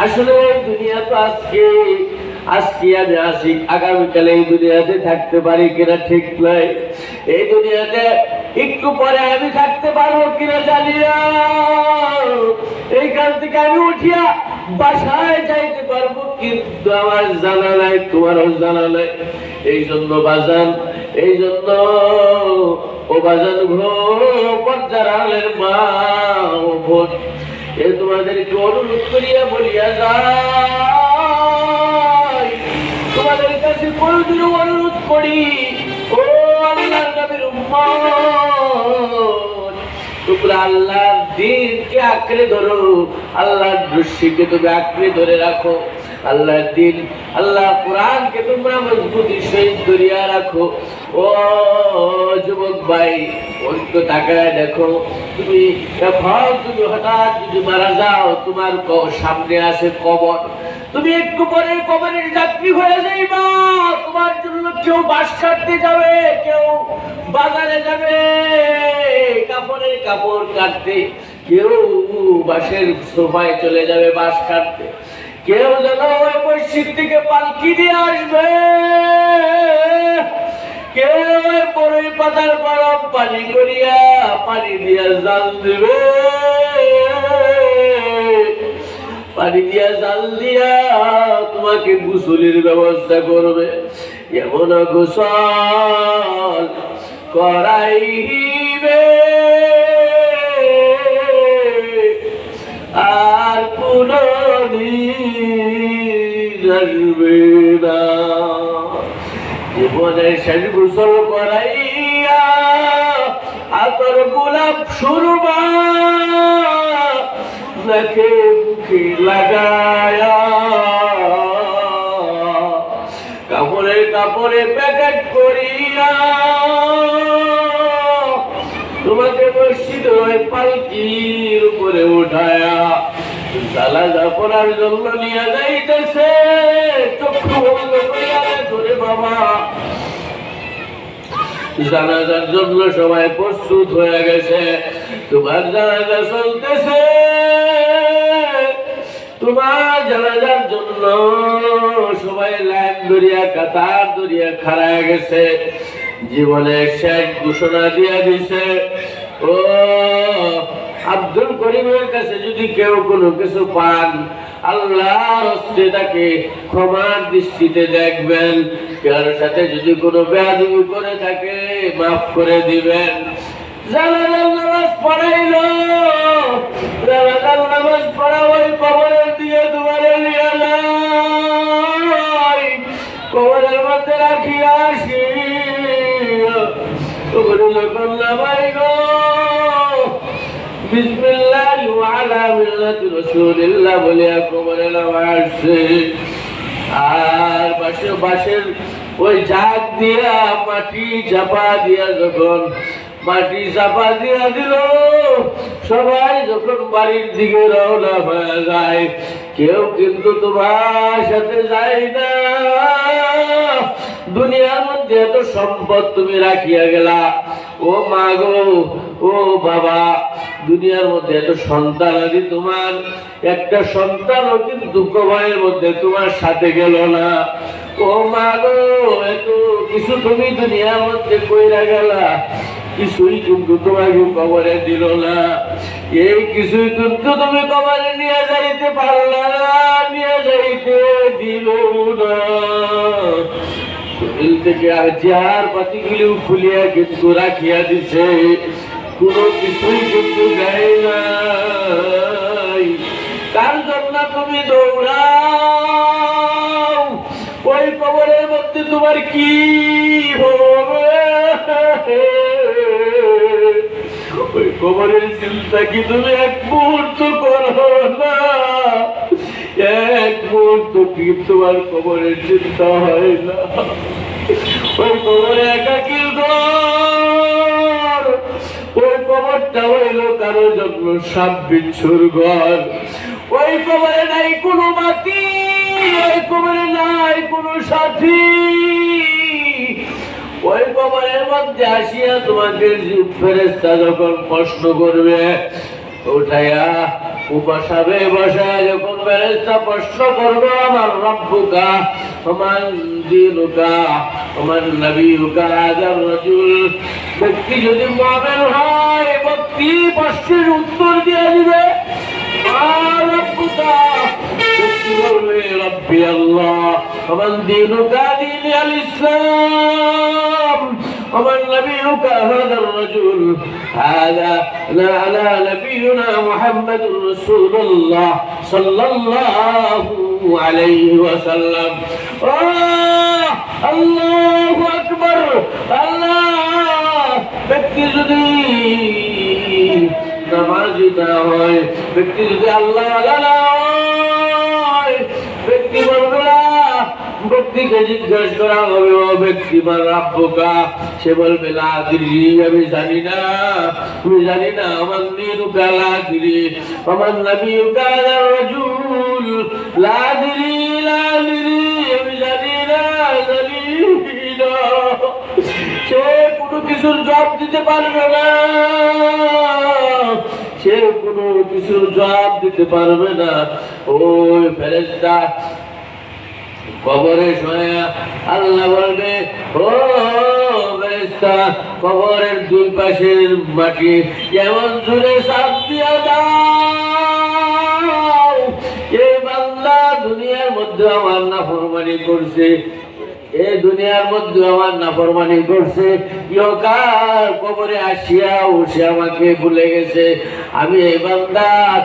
আসলে এই দুনিয়া তো আজকে আমি আসি, আগামীকালে এই দুনিয়াতে থাকতে পারি কিনা ঠিক নাই। এই দুনিয়াতে একটু পরে আমি থাকতে পারবো কিনা জানি না। এইখান থেকে আমি উঠিয়া বাসায় যাইতে পারবো, কিন্তু আমার জানা নাই, তোমারও জানা নাই। এই জন্য বাজান, এই জন্য ও বাজান গো, পর্দার আড়ালের মা ও বোন, এ তোমাদেরকে অনুরোধ করিয়া বলিয়া যায়, তোমাদের কোনদিন অনুরোধ করি, ও আল্লাহর নবীর উম্মত, তোমরা আল্লাহর দ্বীনকে আঁকড়ে ধরো, আল্লাহর রশ্মিকে তুমি আঁকড়ে ধরে রাখো, আল্লাহর দ্বীন, আল্লাহ কোরআনকে তোমরা মজবুতির সহিত ধরিয়া রাখো। ও যুবক ভাই, অন্ত তাকায় দেখো, তুমি তুমি হঠাৎ যদি মারা যাও, তোমার সামনে আছে কবর, তুমি একটু পরে কবরের যাত্রী হয়ে যাইবা। তোমার জন্য কেউ বাঁশ কাটতে যাবে, কেউ বাজারে যাবে কাপড়ের কাপড় কাটতে, কেউ বাঁশের সোফায় চলে যাবে বাঁশ কাটতে, কেউ যেন ওই মসজিদ থেকে পালকি দিয়ে আসবে, কেউ বড়ই পাতার গরম পানি করিয়া পানি দিয়া জাল দিবে, পানি দিয়া জাল দিয়া তোমাকে গোসলের ব্যবস্থা করবে। এমন গোসল করাইবে আর কোনদিন আসবে না। জীবনের শেষ গোসল করাইয়া আতর গোলাপ সুরমা নাকে মুখে লাগায়া, কাপড়ে প্যাকেট করিয়া তোমাকে মসজিদে ওই পালকির উপরে উঠায়া জানাজা পড়ার জন্য নিয়ে যাইতেছে। চক্ষু বন্ধ করিয়া ধরে বাবা, জানাজার জন্য সবাই প্রস্তুত হয়ে গেছে, তোমার জানাজা চলতেছে, তোমার জানাজার জন্য সবাই লাইন ধরিয়া কাতার ধরিয়া খাড়ায় গেছে। জীবনের শেষ ঘোষণা দিয়া দিছে, ও আব্দুল করিমের কাছে যদি কেউ কোনো কিছু পান, আল্লাহর হস্তে তাকে ক্ষমার দৃষ্টিতে দেখবেন, কার সাথে যদি কোনো বেয়াদবি করে থাকে মাফ করে দিবেন। জানাজার নামাজ পড়াইল, জানাজার নামাজ পড়া ওই কবরের দিয়ে দুয়ারে নিয়ে যায়, কবরের মধ্যে রাখিয়া আসি, কবরে যখন নামাই গো, বিসমিল্লাহ ওয়া আলা মিল্লাতি রাসূলিল্লাহ বলিয়া কবরে নামায় আসছে। আর বাঁশের ওই ঝাঁক দিয়া মাটি চাপা দিয়া যখন মাটি চাপা দিয়া দিল, সবাই যখন বাড়ির দিকে রওনা হয়ে যায়, কেউ কিন্তু তোমার সাথে যায় না। দুনিয়ার মধ্যে এত সম্পদ তুমি রাখিয়া গেলা, ও মা গো, ও বাবা, দুনিয়ার মধ্যে এত সন্তান আদি, তোমার একটা সন্তানও কিন্তু কবরের মধ্যে তোমার সাথে গেল না। ও মা গো, এত কিছু তুমি দুনিয়ার মধ্যে কইরা গেলা, কিছুই কিন্তু তোমাকে কবরে দিল না। এই কিছুই কিন্তু তুমি কবরে নিয়ে যাইতে পারলা না, নিয়ে যাইতে দিল না। শরীর থেকে আর চেয়ার পাতিগুলি খুলিয়া কিন্তু রাখিয়া দিছে, কোনো কিছুই কিন্তু দেয় নাই। কার জন্য তুমি দৌড়াও, ওই কবরের মধ্যে তোমার কি হবে? ওই কবরের চিন্তা কি তুমি এক মুহূর্ত করো না? এক মুহূর্ত কি তোমার কবরের চিন্তা হয় না? ওই কবরে একাকির ঘর, ওই কবরটা হইল কারো জন্য সাপ বিচ্ছুর ঘর। ওই কবরে নাই কোনো বাতি, ওই কবরে নাই কোনো সাথী। ওই কবরের মধ্যে আসিয়া তোমাকে ফেরেশতা যখন প্রশ্ন করবে, উঠাইয়া বসাবে, বসায় যখন ফেরেশতা প্রশ্ন করবে, আমার রব্বুকা ওমান দীনুকা ওমান নবিয়ুকা, হাযার রাজুল, ব্যক্তি যদি মুমিন হয়, ব্যক্তি প্রশ্নের উত্তর দিয়ে দিবে আর রব্বুকা, ব্যক্তি বলবে রব্বি আল্লাহ, ওমান দীনুকা দীনি আল ইসলাম, ومن نبيك هذا الرجل، هذا على نبينا محمد رسول الله صلى الله عليه وسلم। আল্লাহু আকবার। আল্লাহ, ব্যক্তি যদি নামাজি না হয়, ব্যক্তি যদি আল্লাহ না হয়, ব্যক্তি বলবে না। ব্যক্তিকে জিজ্ঞেস করা হবে, ও ব্যক্তি মান রাব্বুকা, সে বলবে লা আদরি, আমি জানি না, আমি জানি না। আমার দিনুকা লা আদরি, আমার নবিয়ুকা লা রাজুল, লা আদরি, লা আদরি, আমি জানি না, জানি না। সে কোনো কিছুর জবাব দিতে পারবে না, সে কোনো কিছুর জবাব দিতে পারবে না। ওই ফেরেশতা কবরে শোয়া আল্লাহ বলবে, ও ফেরেশতা, কবরের দুই পাশের মাটি যেমন জুড়ে চাপ দিয়া দাও। এই বান্দা দুনিয়ার মধ্যে আমার নাফরমানি করছে, এই দুনিয়ার মধ্যে আমার নাফরমানি করছে, ইহকাল কবরে আসিয়া সে আমাকে ভুলে গেছে। আমি এই বান্দার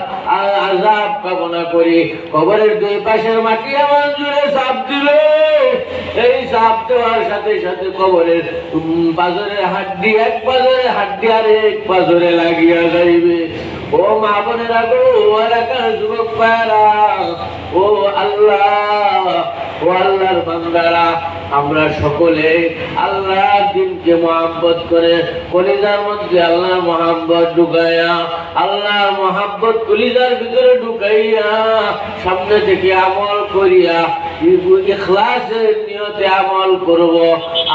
আযাব কামনা করি, কবরের দুই পাশের মাটি আমার জুড়ে চাপ দিলে, এই চাপ দেওয়ার সাথে সাথে কবরের পাঁজরের হাড্ডি, এক পাঁজরের হাড্ডি আর এক পাঁজরে লাগিয়া যাইবে। ও মা বোনেরা গো, এলাকার যুবক ভাইরা, ও আল্লাহ, ও আল্লাহর বান্দারা, আমরা সকলে আল্লাহর দিনকে মহব্বত করে কলিজার মধ্যে আল্লাহর মহব্বত ঢুকাইয়া, আল্লাহর মহব্বত কলিজার ভিতরে ঢুকাইয়া সামনে থেকে আমল করিয়া ইখলাসের নিয়তে আমল করব।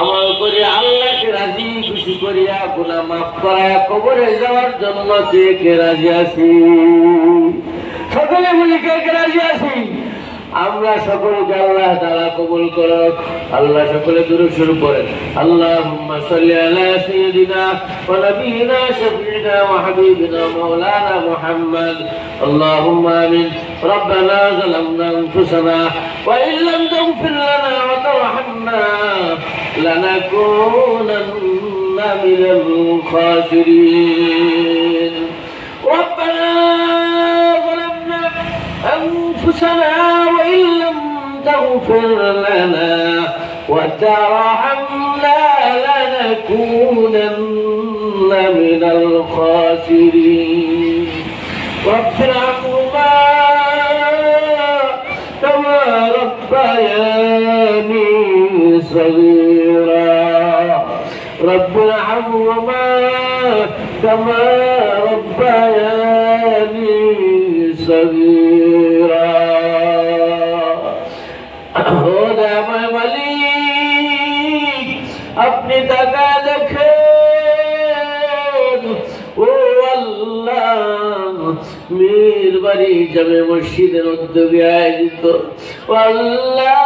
আমল করে আল্লাহকে রাজি খুশি করিয়া গুনাহ মাফ করায়া কবরে যাওয়ার জন্য কে কে রাজি আছি? সকলে বলি কে কে রাজি আছি? আমরা সকলকে আল্লাহ তাআলা কবুল করুক। আল্লাহ সকলে দুরূদ শুরু করেন। আল্লাহুম্মা সাল্লি আলা সাইয়্যিদিনা ওয়া নাবিয়িনা শাফিঈনা ওয়া হাবিবিনা মাওলানা মুহাম্মদ। আল্লাহুম্মা আমিন। ربنا ظلمنا أنفسنا وإن لم تغفر لنا وترحمنا لنكونن من الخاسرين. ربنا ظلمنا أنفسنا وإن لم تغفر لنا وترحمنا لنكونن من الخاسرين. رب ارحمهما كما ربياني صغيرا. رب ارحمهما كما ربياني صغيرا. خدا میں مالک اپنی تقا দেখেন, ও আল্লাহ, মীর বাড়ি জামে মসজিদের উদ্যোগে আয়োজিত ও আল্লাহ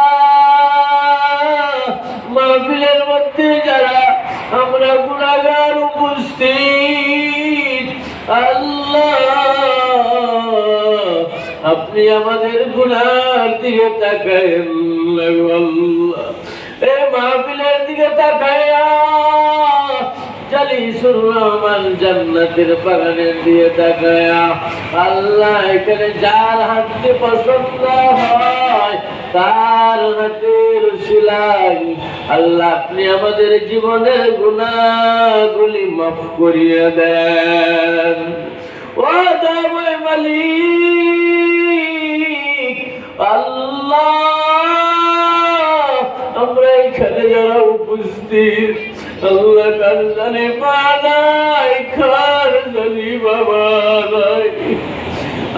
মাহফিলের মধ্যে যারা আমরা গুনাহগার উপস্থিত, আল্লাহ আপনি আমাদের গুনার দিকে তাকায়েন। আল্লাহ এই মাহফিলের দিকে তাকায়া জালিসুর রহমান জান্নাতের বাগানের দিয়ে তাকায়া, আল্লাহ এখানে যার হাতে পছন্দ হয় তার হাতের উসিলায় আল্লাহ আপনি আমাদের জীবনের গুনাহগুলি মাফ করিয়ে দেন। ও দয়াময় মালিক আল্লাহ, আমরা এখানে যারা উপস্থিত, আল্লাহ কার জানে মা নাই, কার জানি বাবা নাই,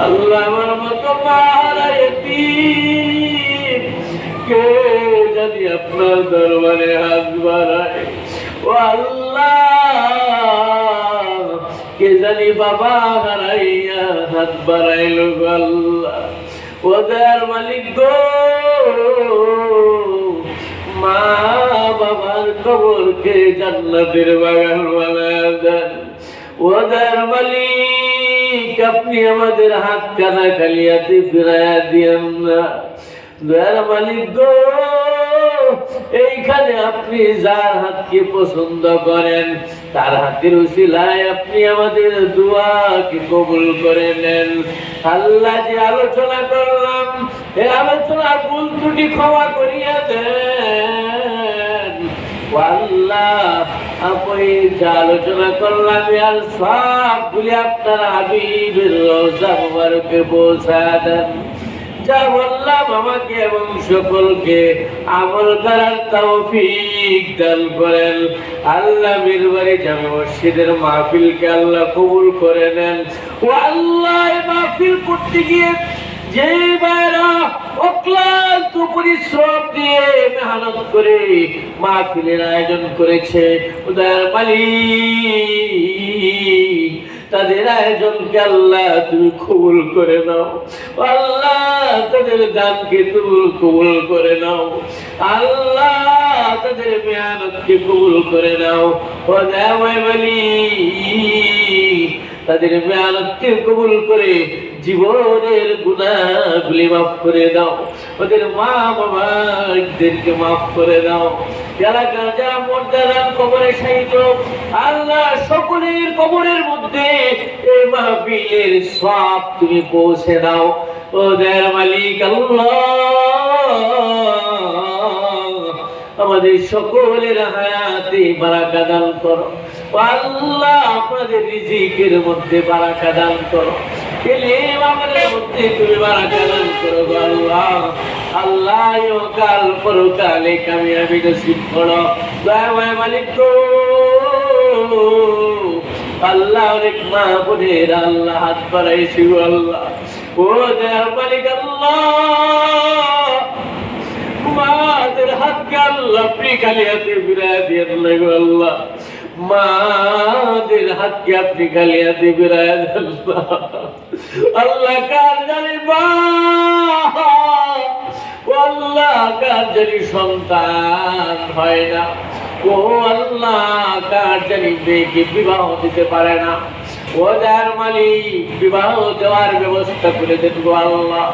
আল্লাহ আমার মতো মা হারা এতিম কে জানি আপনার দরবারে হাত বাড়ায়। ও আল্লাহ, কে জানি বাবা হারাইয়া হাত বাড়াইল গো আল্লাহ। ওদের মালিক গো, মা বাবার কবরকে জান্নাতের বাগান বানায় দেন। ওদের মালিক আপনি আমাদের হাত কানা খালিয়াতে ফিরাইয়া দিয়েন না। দয়ার মালিক গো, এইখানে আপনি যার হাতকে পছন্দ করেন তার হাতের উসিলায় আপনি আমাদের দোয়াকে কবুল করে নেন। আল্লাহ যে আলোচনা করলাম, এই আলোচনার ভুল ত্রুটি ক্ষমা করিয়া দেন। আল্লাহ আপনি যা আলোচনা করলাম আর সবগুলি আপনার হাবিবের রওজা মুবারকে পৌঁছা দেন। যা বললাম আমাকে এবং সকলকে আমল করার তৌফিক দান করেন। আল্লাহ মিরবাড়ি জামে মসজিদের মাহফিলকে আল্লাহ কবুল করে নেন। ও আল্লাহ এই মাহফিল করতে গিয়ে যে ভাইরা অক্লান্ত পরিশ্রম দিয়ে মেহনত করে মাহফিলের আয়োজন করেছে, উদার মালিক তাদের আয়োজনকে আল্লাহ তুমি কবুল করে নাও। আল্লাহ তাদের দানকে তুমি কবুল করে নাও। আল্লাহ তাদের মেহনতকে কবুল করে নাও। ও দয়াময় মালিক তাদের মেহনতকে কবুল করে জীবনের গুনাহগুলি মাফ করে দাও। ওদের মা বাবাদেরকে মাফ করে দাও। যারা যারা মর্যাদা কবরে শায়িত আল্লাহ সকলের কবরের মধ্যে এই মাহফিলের সওয়াব তুমি পৌঁছে দাও। ও দয়ার মালিক আল্লাহ আমাদের সকলের হায়াতে বারাকা দান করো। আল্লাহ আপনাদের রিজিকের মধ্যে বারাকা দান করো। ইলম আমাদের মধ্যে তুমি বারাকা দান করো আল্লাহ। আল্লাহ কাল পরকালে কামিয়াবি নসিব করো। দয়াময় মালিক গো আল্লাহ অনেক মা বোনের আল্লাহ হাত বাড়াইছি আল্লাহ। ও দয়ার মালিক আল্লাহ মাদের হাতকে আল্লাহ আপনি খালি হাতে ফিরাই দিয়ে লাগো আল্লাহ। মাদের হাতকে আপনি খালি হাতে ফিরাই দেন আল্লাহ। কার জানি মা আল্লাহ কার জানি সন্তান হয় না। ও আল্লাহ কার জানি মেয়েকে বিবাহ দিতে পারে না। ও যার মালিক বিবাহ দেওয়ার ব্যবস্থা করে দেন গো আল্লাহ।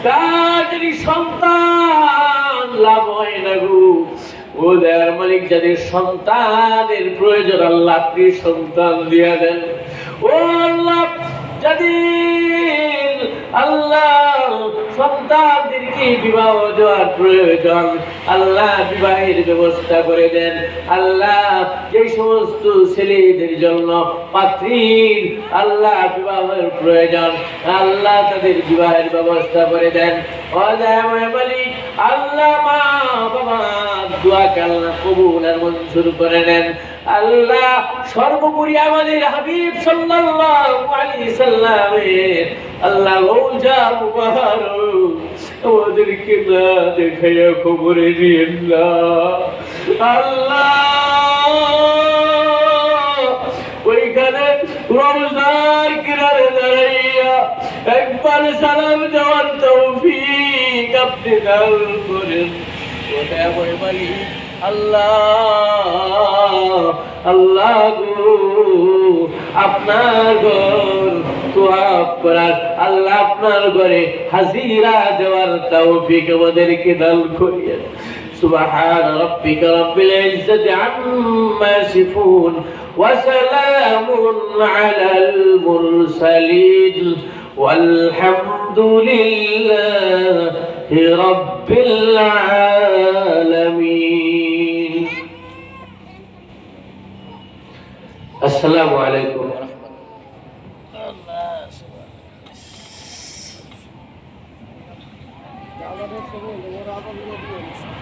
কার জানি সন্তান লাভ হয় না গো। ও দয়ার মালিক যাদের সন্তানের প্রয়োজন আল্লাহ আপনি সন্তান দিয়া দেন। ও আল্লাহ যাদের আল্লাহ সন্তানদেরকে বিবাহ দেওয়ার প্রয়োজন আল্লাহ বিবাহের ব্যবস্থা করে দেন। আল্লাহ যে সমস্ত ছেলেদের জন্য পাত্রীর আল্লাহ বিবাহের প্রয়োজন আল্লাহ তাদের বিবাহের ব্যবস্থা করে দেন। অদয়াময় মালিক আল্লাহ মা বাবা দোয়াকে আল্লাহ কবুল আর মঞ্জুর করে নেন। আল্লাহ সর্বোপরি আমাদের হাবিব সাল্লাল্লাহু আলাইহি সাল্লামের আল্লাহ রওজা মুবারক আমাদেরকে না দেখাইয়া খবরে দিয়েন না আল্লাহ। ওইখানে রওজার কিনারে দাঁড়াইয়া একবার সালাম দেওয়ার তৌফিক আপনি দান করেন। ওটা বলি আল্লাহ আল্লাহ গো আপনার ঘর তোয়াব করার আল্লাহ আপনার ঘরে হাজিরা দেওয়ার তৌফিক আমাদেরকে দান করিয়েন। সুবহান রাব্বিকা রাব্বিল ইজ্জাতি আম্মা ইয়াসিফুন ওয়া সালামুন আলাল মুরসালিন والحمد لله رب العالمين. السلام عليكم. Allah